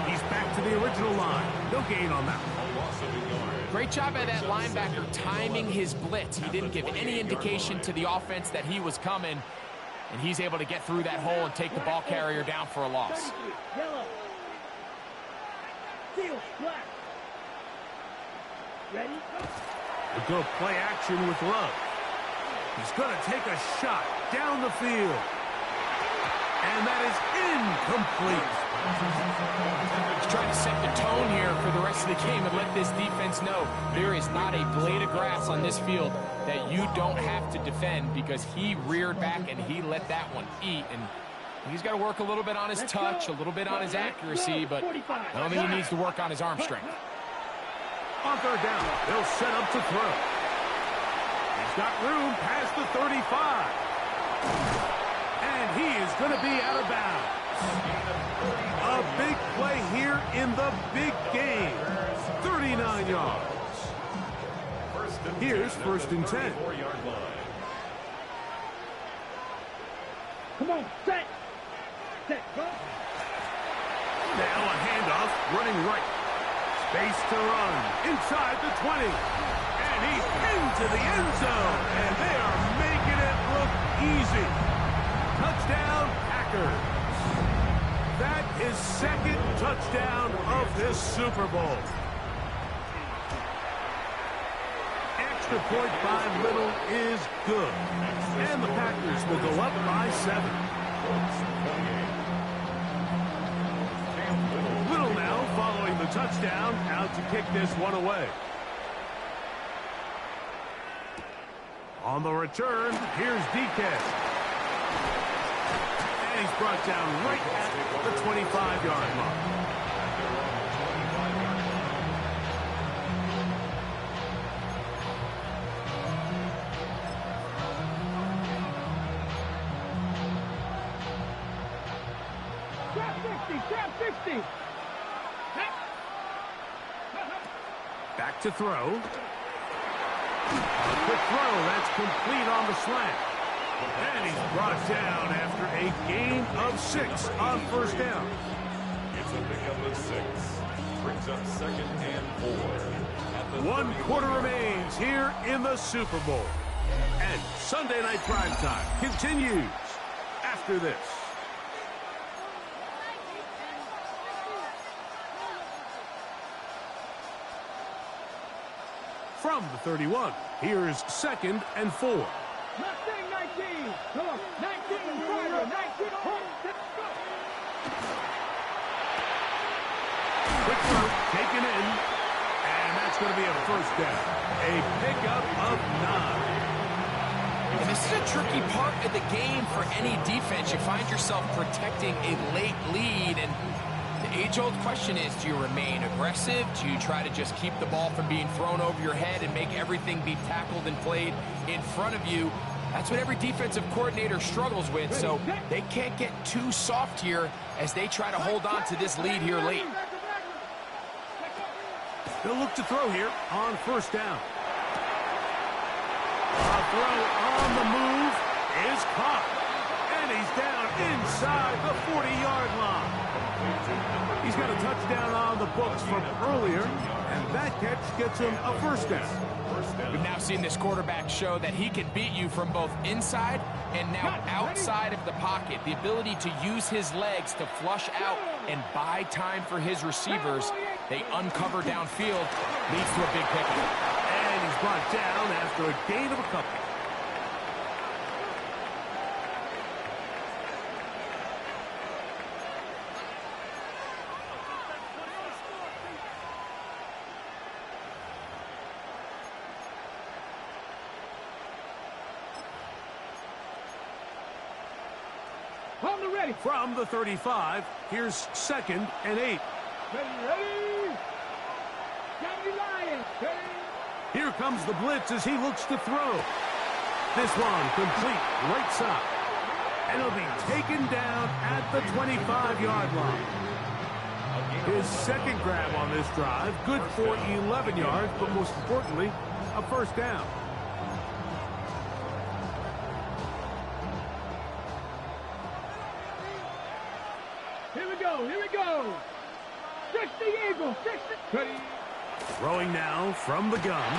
He's back to the original line. No gain on that. Great job by that linebacker timing his blitz. He didn't give any indication to the offense that he was coming, and he's able to get through that hole and take the ball carrier down for a loss. Yellow. Steel, black. Ready? We'll go play action with Love. He's going to take a shot down the field. And that is incomplete. He's trying to set the tone here for the rest of the game and let this defense know there is not a blade of grass on this field that you don't have to defend, because he reared back and he let that one eat. And he's got to work a little bit on his touch, a little bit on his accuracy, but I don't think he needs to work on his arm strength. On third down, they'll set up to throw. He's got room past the 35. And he is going to be out of bounds. A big play here in the big game. 39 yards. Here's first and 10. Come on, set. Set, go. Now a handoff, running right. Space to run inside the 20. And he's into the end zone. And they are making it look easy. Touchdown, Packers. That is second touchdown of this Super Bowl. Extra point by Little is good. And the Packers will go up by 7. Little now following the touchdown, out to kick this one away. On the return, here's Dequez. And he's brought down right at the 25-yard line. Trap 60. Back to throw. A quick throw, that's complete on the slant. And he's brought down after a gain of 6 on first down. It's a pickup of 6. Brings up second and 4. 1 quarter remains here in the Super Bowl. And Sunday Night Primetime continues after this. From the 31, here's second and 4. Mustang 19. Come on, 19 and Friday. 19 home. Let's go. Quick throw taken in. And that's going to be a first down. A pickup of 9. And this is a tricky part of the game for any defense. You find yourself protecting a late lead, and the age-old question is, do you remain aggressive? Do you try to just keep the ball from being thrown over your head and make everything be tackled and played in front of you? That's what every defensive coordinator struggles with, so they can't get too soft here as they try to hold on to this lead here late. They'll look to throw here on first down. A throw on the move is caught. And he's down inside the 40-yard line. He's got a touchdown on the books from earlier, and that catch gets him a first down. We've now seen this quarterback show that he can beat you from both inside and now outside of the pocket. The ability to use his legs to flush out and buy time for his receivers. They uncover downfield, leads to a big pickup. And he's brought down after a gain of a couple. From the 35, here's 2nd and 8. Ready. Here comes the blitz as he looks to throw. This one complete right side. And he'll be taken down at the 25-yard line. His second grab on this drive, good for 11 yards, but most importantly, a first down. Here we go. 60 Eagles. 60. Throwing now from the gun.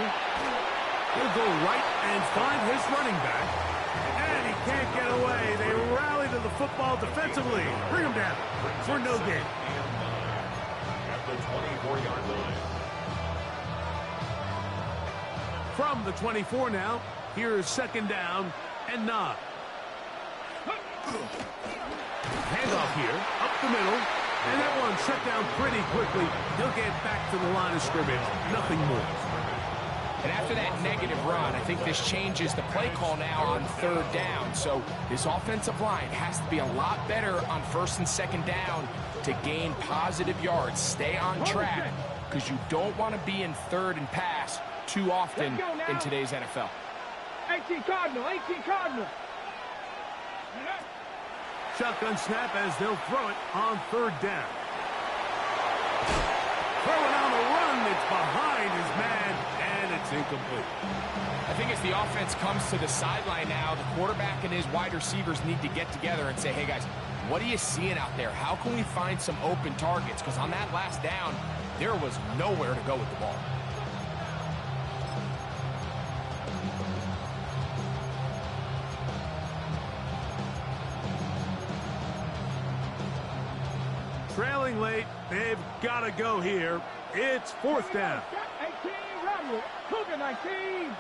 He'll go right and find his running back. And he can't get away. They rally to the football defensively. Bring him down for no gain. At the 24-yard line. From the 24 now, here's 2nd down and 9. Handoff here, up the middle, and that one set down pretty quickly. He'll get back to the line of scrimmage, nothing more. And after that negative run, I think this changes the play call now on 3rd down. So this offensive line has to be a lot better on 1st and 2nd down to gain positive yards. Stay on track, because you don't want to be in 3rd and pass too often in today's NFL. 18 Cardinal. Shotgun snap as they'll throw it on 3rd down. Throwing on the run, it's behind his man, and it's incomplete. I think as the offense comes to the sideline now, the quarterback and his wide receivers need to get together and say, hey guys, what are you seeing out there? How can we find some open targets? Because on that last down, there was nowhere to go with the ball. Trailing late, they've got to go here. It's 4th down. 18 Roderick. Cougar 19.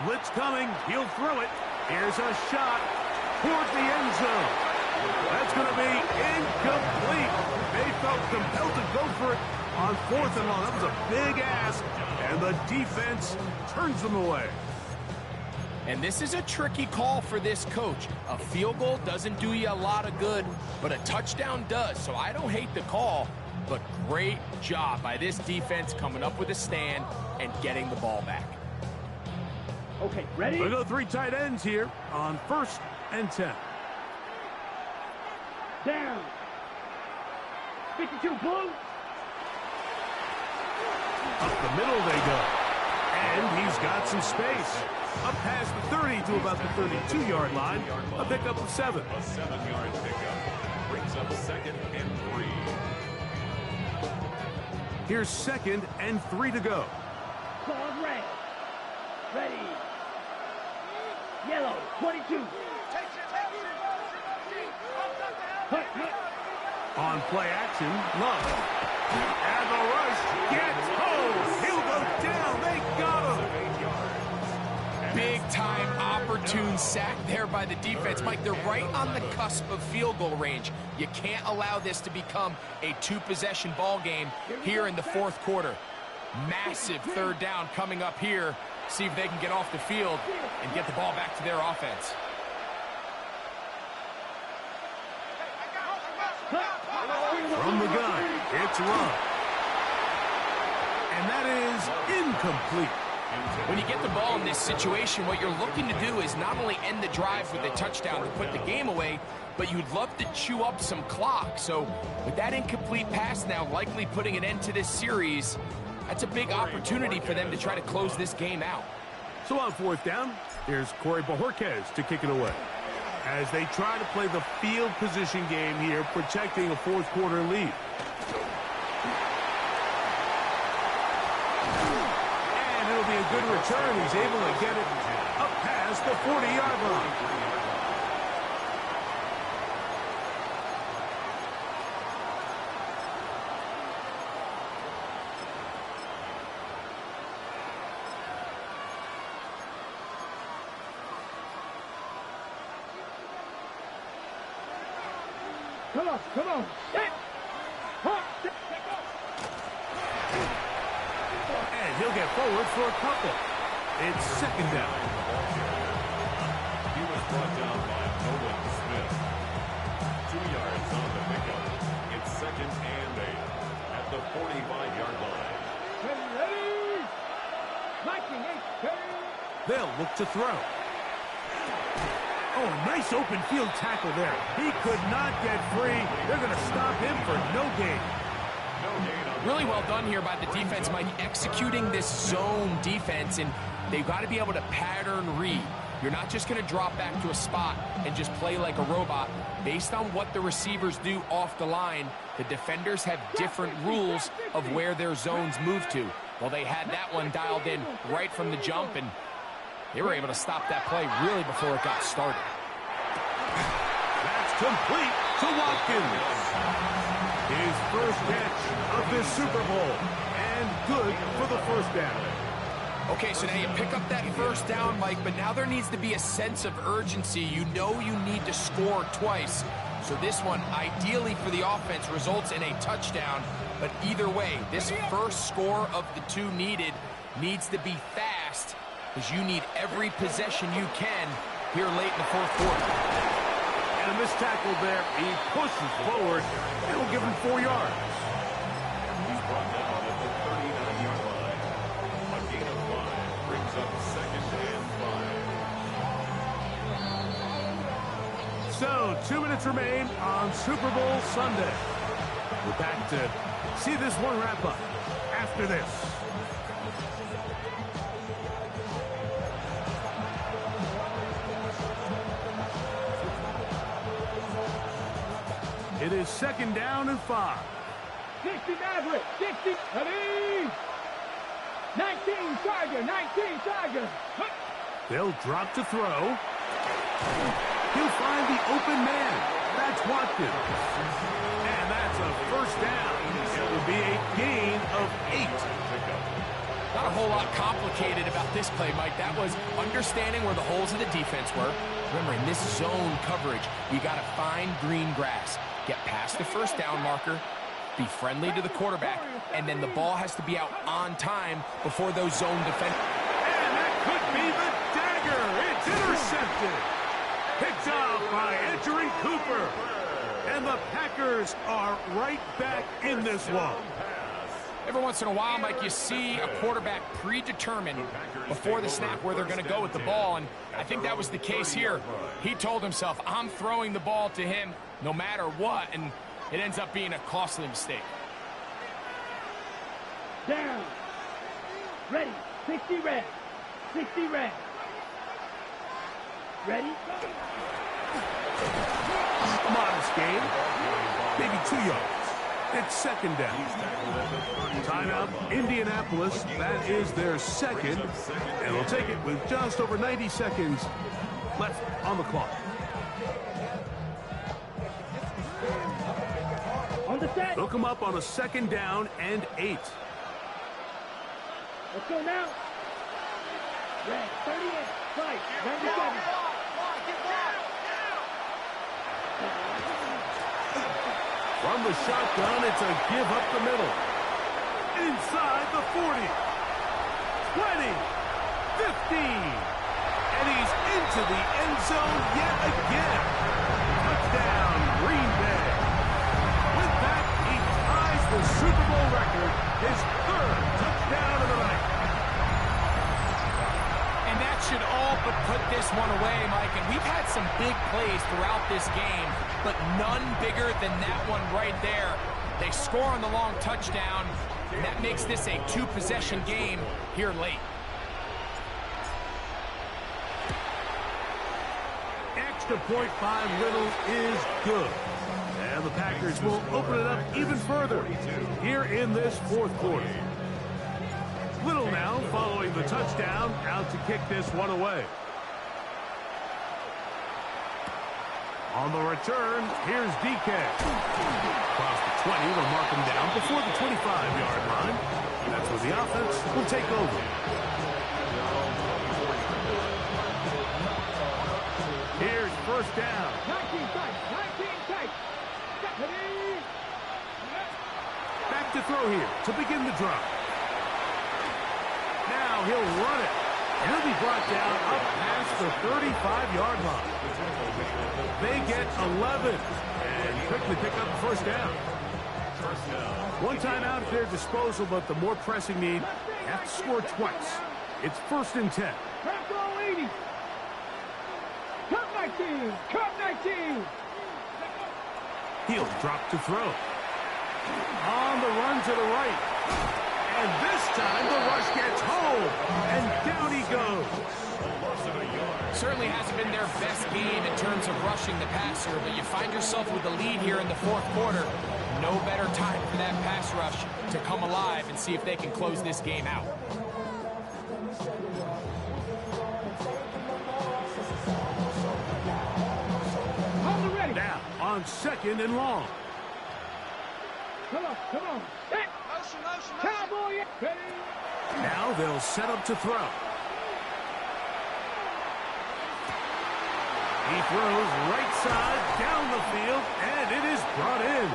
Blitz coming. He'll throw it. Here's a shot toward the end zone. That's going to be incomplete. They felt compelled to go for it on 4th and long. That was a big ask, and the defense turns them away. And this is a tricky call for this coach. A field goal doesn't do you a lot of good, but a touchdown does. So I don't hate the call, but great job by this defense coming up with a stand and getting the ball back. Okay, ready? We'll go 3 tight ends here on 1st and 10. Down. 52 Blue. Up the middle they go. And he's got some space. Up past the 30 to about the 32-yard line. A pickup of 7. A 7-yard pickup brings up 2nd and 3. Here's 2nd and 3 to go. Pause red. Ready. Yellow, 22. On play action, Love. And the rush gets home. He'll go down. They got him. Big-time opportune sack there by the defense. Mike, they're right on the cusp of field goal range. You can't allow this to become a 2-possession ball game here in the 4th quarter. Massive 3rd down coming up here. See if they can get off the field and get the ball back to their offense. From the gun, it's Love. And that is incomplete. When you get the ball in this situation, what you're looking to do is not only end the drive with a touchdown to put the game away, but you'd love to chew up some clock. So with that incomplete pass now likely putting an end to this series, that's a big opportunity for them to try to close this game out. So on fourth down, here's Corey Bojorquez to kick it away. As they try to play the field position game here, protecting a fourth quarter lead. And it'll be a good return. He's able to get it up past the 40-yard line. Come on, come on. And he'll get forward for a couple. It's second down. He was brought down by Nolan Smith. 2 yards on the pickup. It's second and 8 at the 45-yard line. Ready? Liking it. They'll look to throw. Oh, nice open field tackle there. He could not get free. They're going to stop him for no gain. Really well done here by the defense, Mike, executing this zone defense, and they've got to be able to pattern read. You're not just going to drop back to a spot and just play like a robot. Based on what the receivers do off the line, the defenders have different rules of where their zones move to. Well, they had that one dialed in right from the jump, and they were able to stop that play really before it got started. That's complete to Watkins. His first catch of this Super Bowl. And good for the first down. Okay, so now you pick up that first down, Mike, but now there needs to be a sense of urgency. You know you need to score twice. So this one, ideally for the offense, results in a touchdown. But either way, this first score of the two needed needs to be fast, because you need every possession you can here late in the fourth quarter. And a missed tackle there. He pushes forward. It'll give him 4 yards. He's brought down at the 39-yard line. A gain of 5 brings up second and 5. So, 2 minutes remain on Super Bowl Sunday. We're back to see this one wrap up after this. It is second down and 5. 60 Maverick, 60, ready? 19 Charger, 19 Charger. They'll drop to throw. He'll find the open man. That's Watkins. And that's a first down. It will be a gain of 8. Not a whole lot complicated about this play, Mike. That was understanding where the holes of the defense were. Remember, in this zone coverage, you got to find green grass. Get past the first down marker, be friendly to the quarterback, and then the ball has to be out on time before those zone defenders. And that could be the dagger. It's intercepted. Picked off by Edgerrin Cooper. And the Packers are right back in this one. Every once in a while, Mike, you see a quarterback predetermined before the snap where they're going to go with the ball, and I think that was the case here. He told himself, I'm throwing the ball to him no matter what, and it ends up being a costly mistake. Down. Ready. 60 red. 60 red. Ready? A modest gain. Maybe 2 yards. It's second down. Timeout, Indianapolis. That is their second. And they'll take it with just over 90 seconds left on the clock. On the set. They'll come up on a second down and 8. Let's go now. Red, 38, fight, 97. From the shotgun, it's a give up the middle. Inside the 40. 20. 15. And he's into the end zone yet again. Touchdown, Green Bay. With that, he ties the Super Bowl record, his 3rd touchdown of the night. And that should all but put this one away, Mike. And we've had some big plays throughout this game, but none bigger than that one right there. They score on the long touchdown, and that makes this a two-possession game here late. Extra point by Little is good. And the Packers will open it up even further here in this fourth quarter. Little now following the touchdown, out to kick this one away. On the return, here's DK. Across the 20, they'll mark him down before the 25-yard line. That's where the offense will take over. Here's first down. 19 tight. Back to throw here to begin the drive. Now he'll run it. And he'll be brought down up past the 35-yard line. They get 11 and quickly pick up the first down. One timeout at their disposal, but the more pressing need, have to score twice. It's 1st and 10. Back row 80. Cut 19. Cut 19. He'll drop to throw. On the run to the right. And this time the rush gets home. And down he goes. Certainly hasn't been their best game in terms of rushing the passer, but you find yourself with the lead here in the fourth quarter. No better time for that pass rush to come alive and see if they can close this game out. Now on 2nd and long. Come on. Motion. Cowboy. Ready. Now they'll set up to throw. He throws right side down the field, and it is brought in.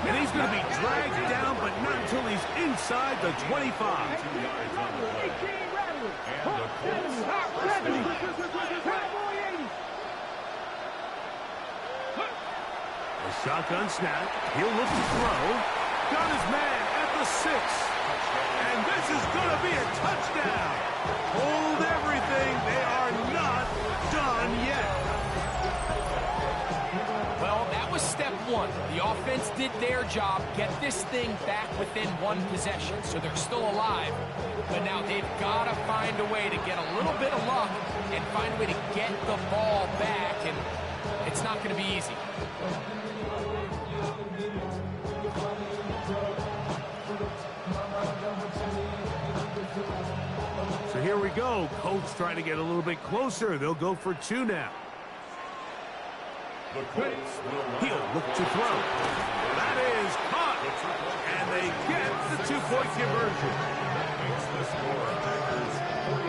And he's going to be dragged down, but not until he's inside the 25. A shotgun snap. He'll look to throw. Got his man at the 6. And this is going to be a touchdown. Hold everything. They are not done yet. Well, that was step one. The offense did their job, get this thing back within one possession, so they're still alive. But now they've got to find a way to get a little bit of luck and find a way to get the ball back, and it's not going to be easy. So here we go. Colts trying to get a little bit closer. They'll go for 2 now. He'll look to throw. That is caught. And they get the 2-point conversion.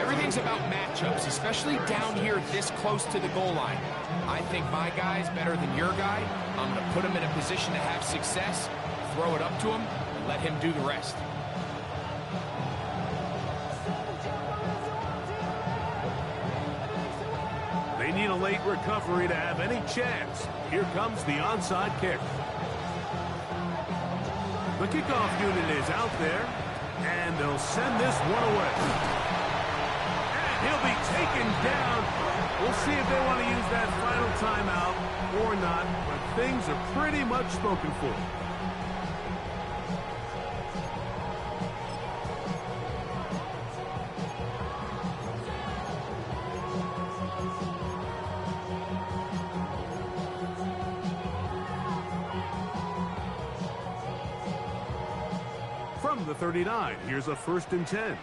Everything's about matchups, especially down here this close to the goal line. I think my guy's better than your guy. I'm going to put him in a position to have success, throw it up to him, and let him do the rest. They need a late recovery to have any chance. Here comes the onside kick. The kickoff unit is out there, and they'll send this one away. And he'll be taken down. We'll see if they want to use that final timeout or not, but things are pretty much spoken for. From the 39, here's a 1st and 10.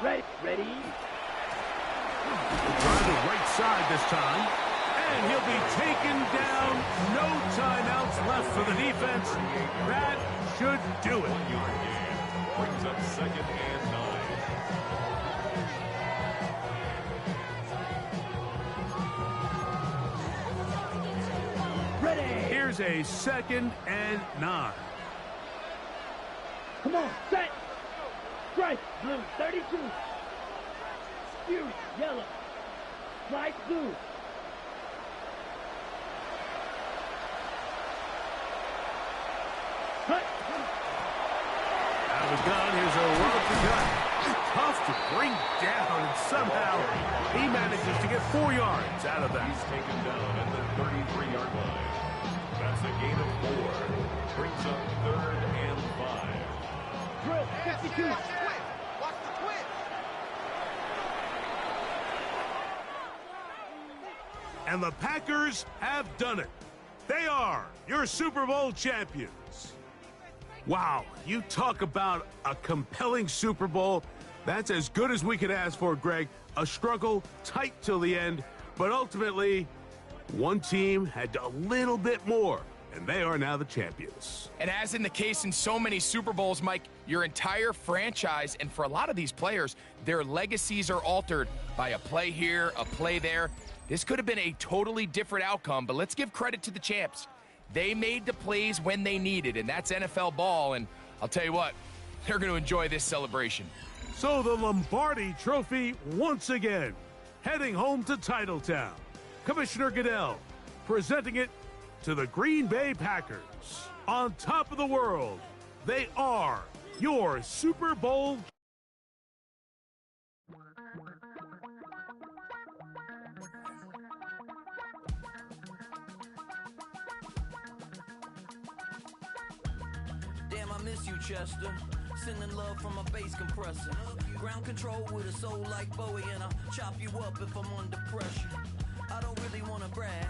Ready. Trying the right side this time. And he'll be taken down. No timeouts left for the defense. That should do it. Brings up 2nd and 9. Ready. Here's a 2nd and 9. Come on, set. Strike, blue, 32. Spew, yellow. Light blue. Cut. Out of the gun, here's a rope to cut. Tough to bring down, and somehow he manages to get 4 yards out of that. He's taken down at the 33-yard line. That's a gain of 4. Brings up 3rd and 5. Drill 52. And the Packers have done it. They are your Super Bowl champions. Wow, you talk about a compelling Super Bowl. That's as good as we could ask for, Greg. A struggle, tight till the end, but ultimately, one team had a little bit more, and they are now the champions. And as in the case in so many Super Bowls, Mike, your entire franchise, and for a lot of these players, their legacies are altered by a play here, a play there. This could have been a totally different outcome, but let's give credit to the champs. They made the plays when they needed, and that's NFL ball, and I'll tell you what, they're going to enjoy this celebration. So the Lombardi Trophy once again, heading home to Titletown. Commissioner Goodell presenting it to the Green Bay Packers. On top of the world, they are your Super Bowl. Damn, I miss you, Chester. Sending love from a bass compressor. Ground control with a soul like Bowie, and I'll chop you up if I'm under pressure. I don't really want to brag.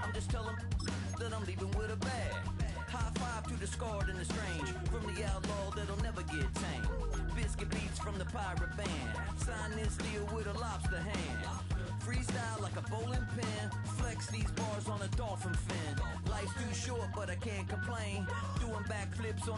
I'm just telling that I'm leaving with a bag. High five to the scarred and the strange. From the outlaw that'll never get tamed. Biscuit beats from the pirate band. Sign this deal with a lobster hand. Freestyle like a bowling pin. Flex these bars on a dolphin fin. Life's too short, but I can't complain. Doing backflips on a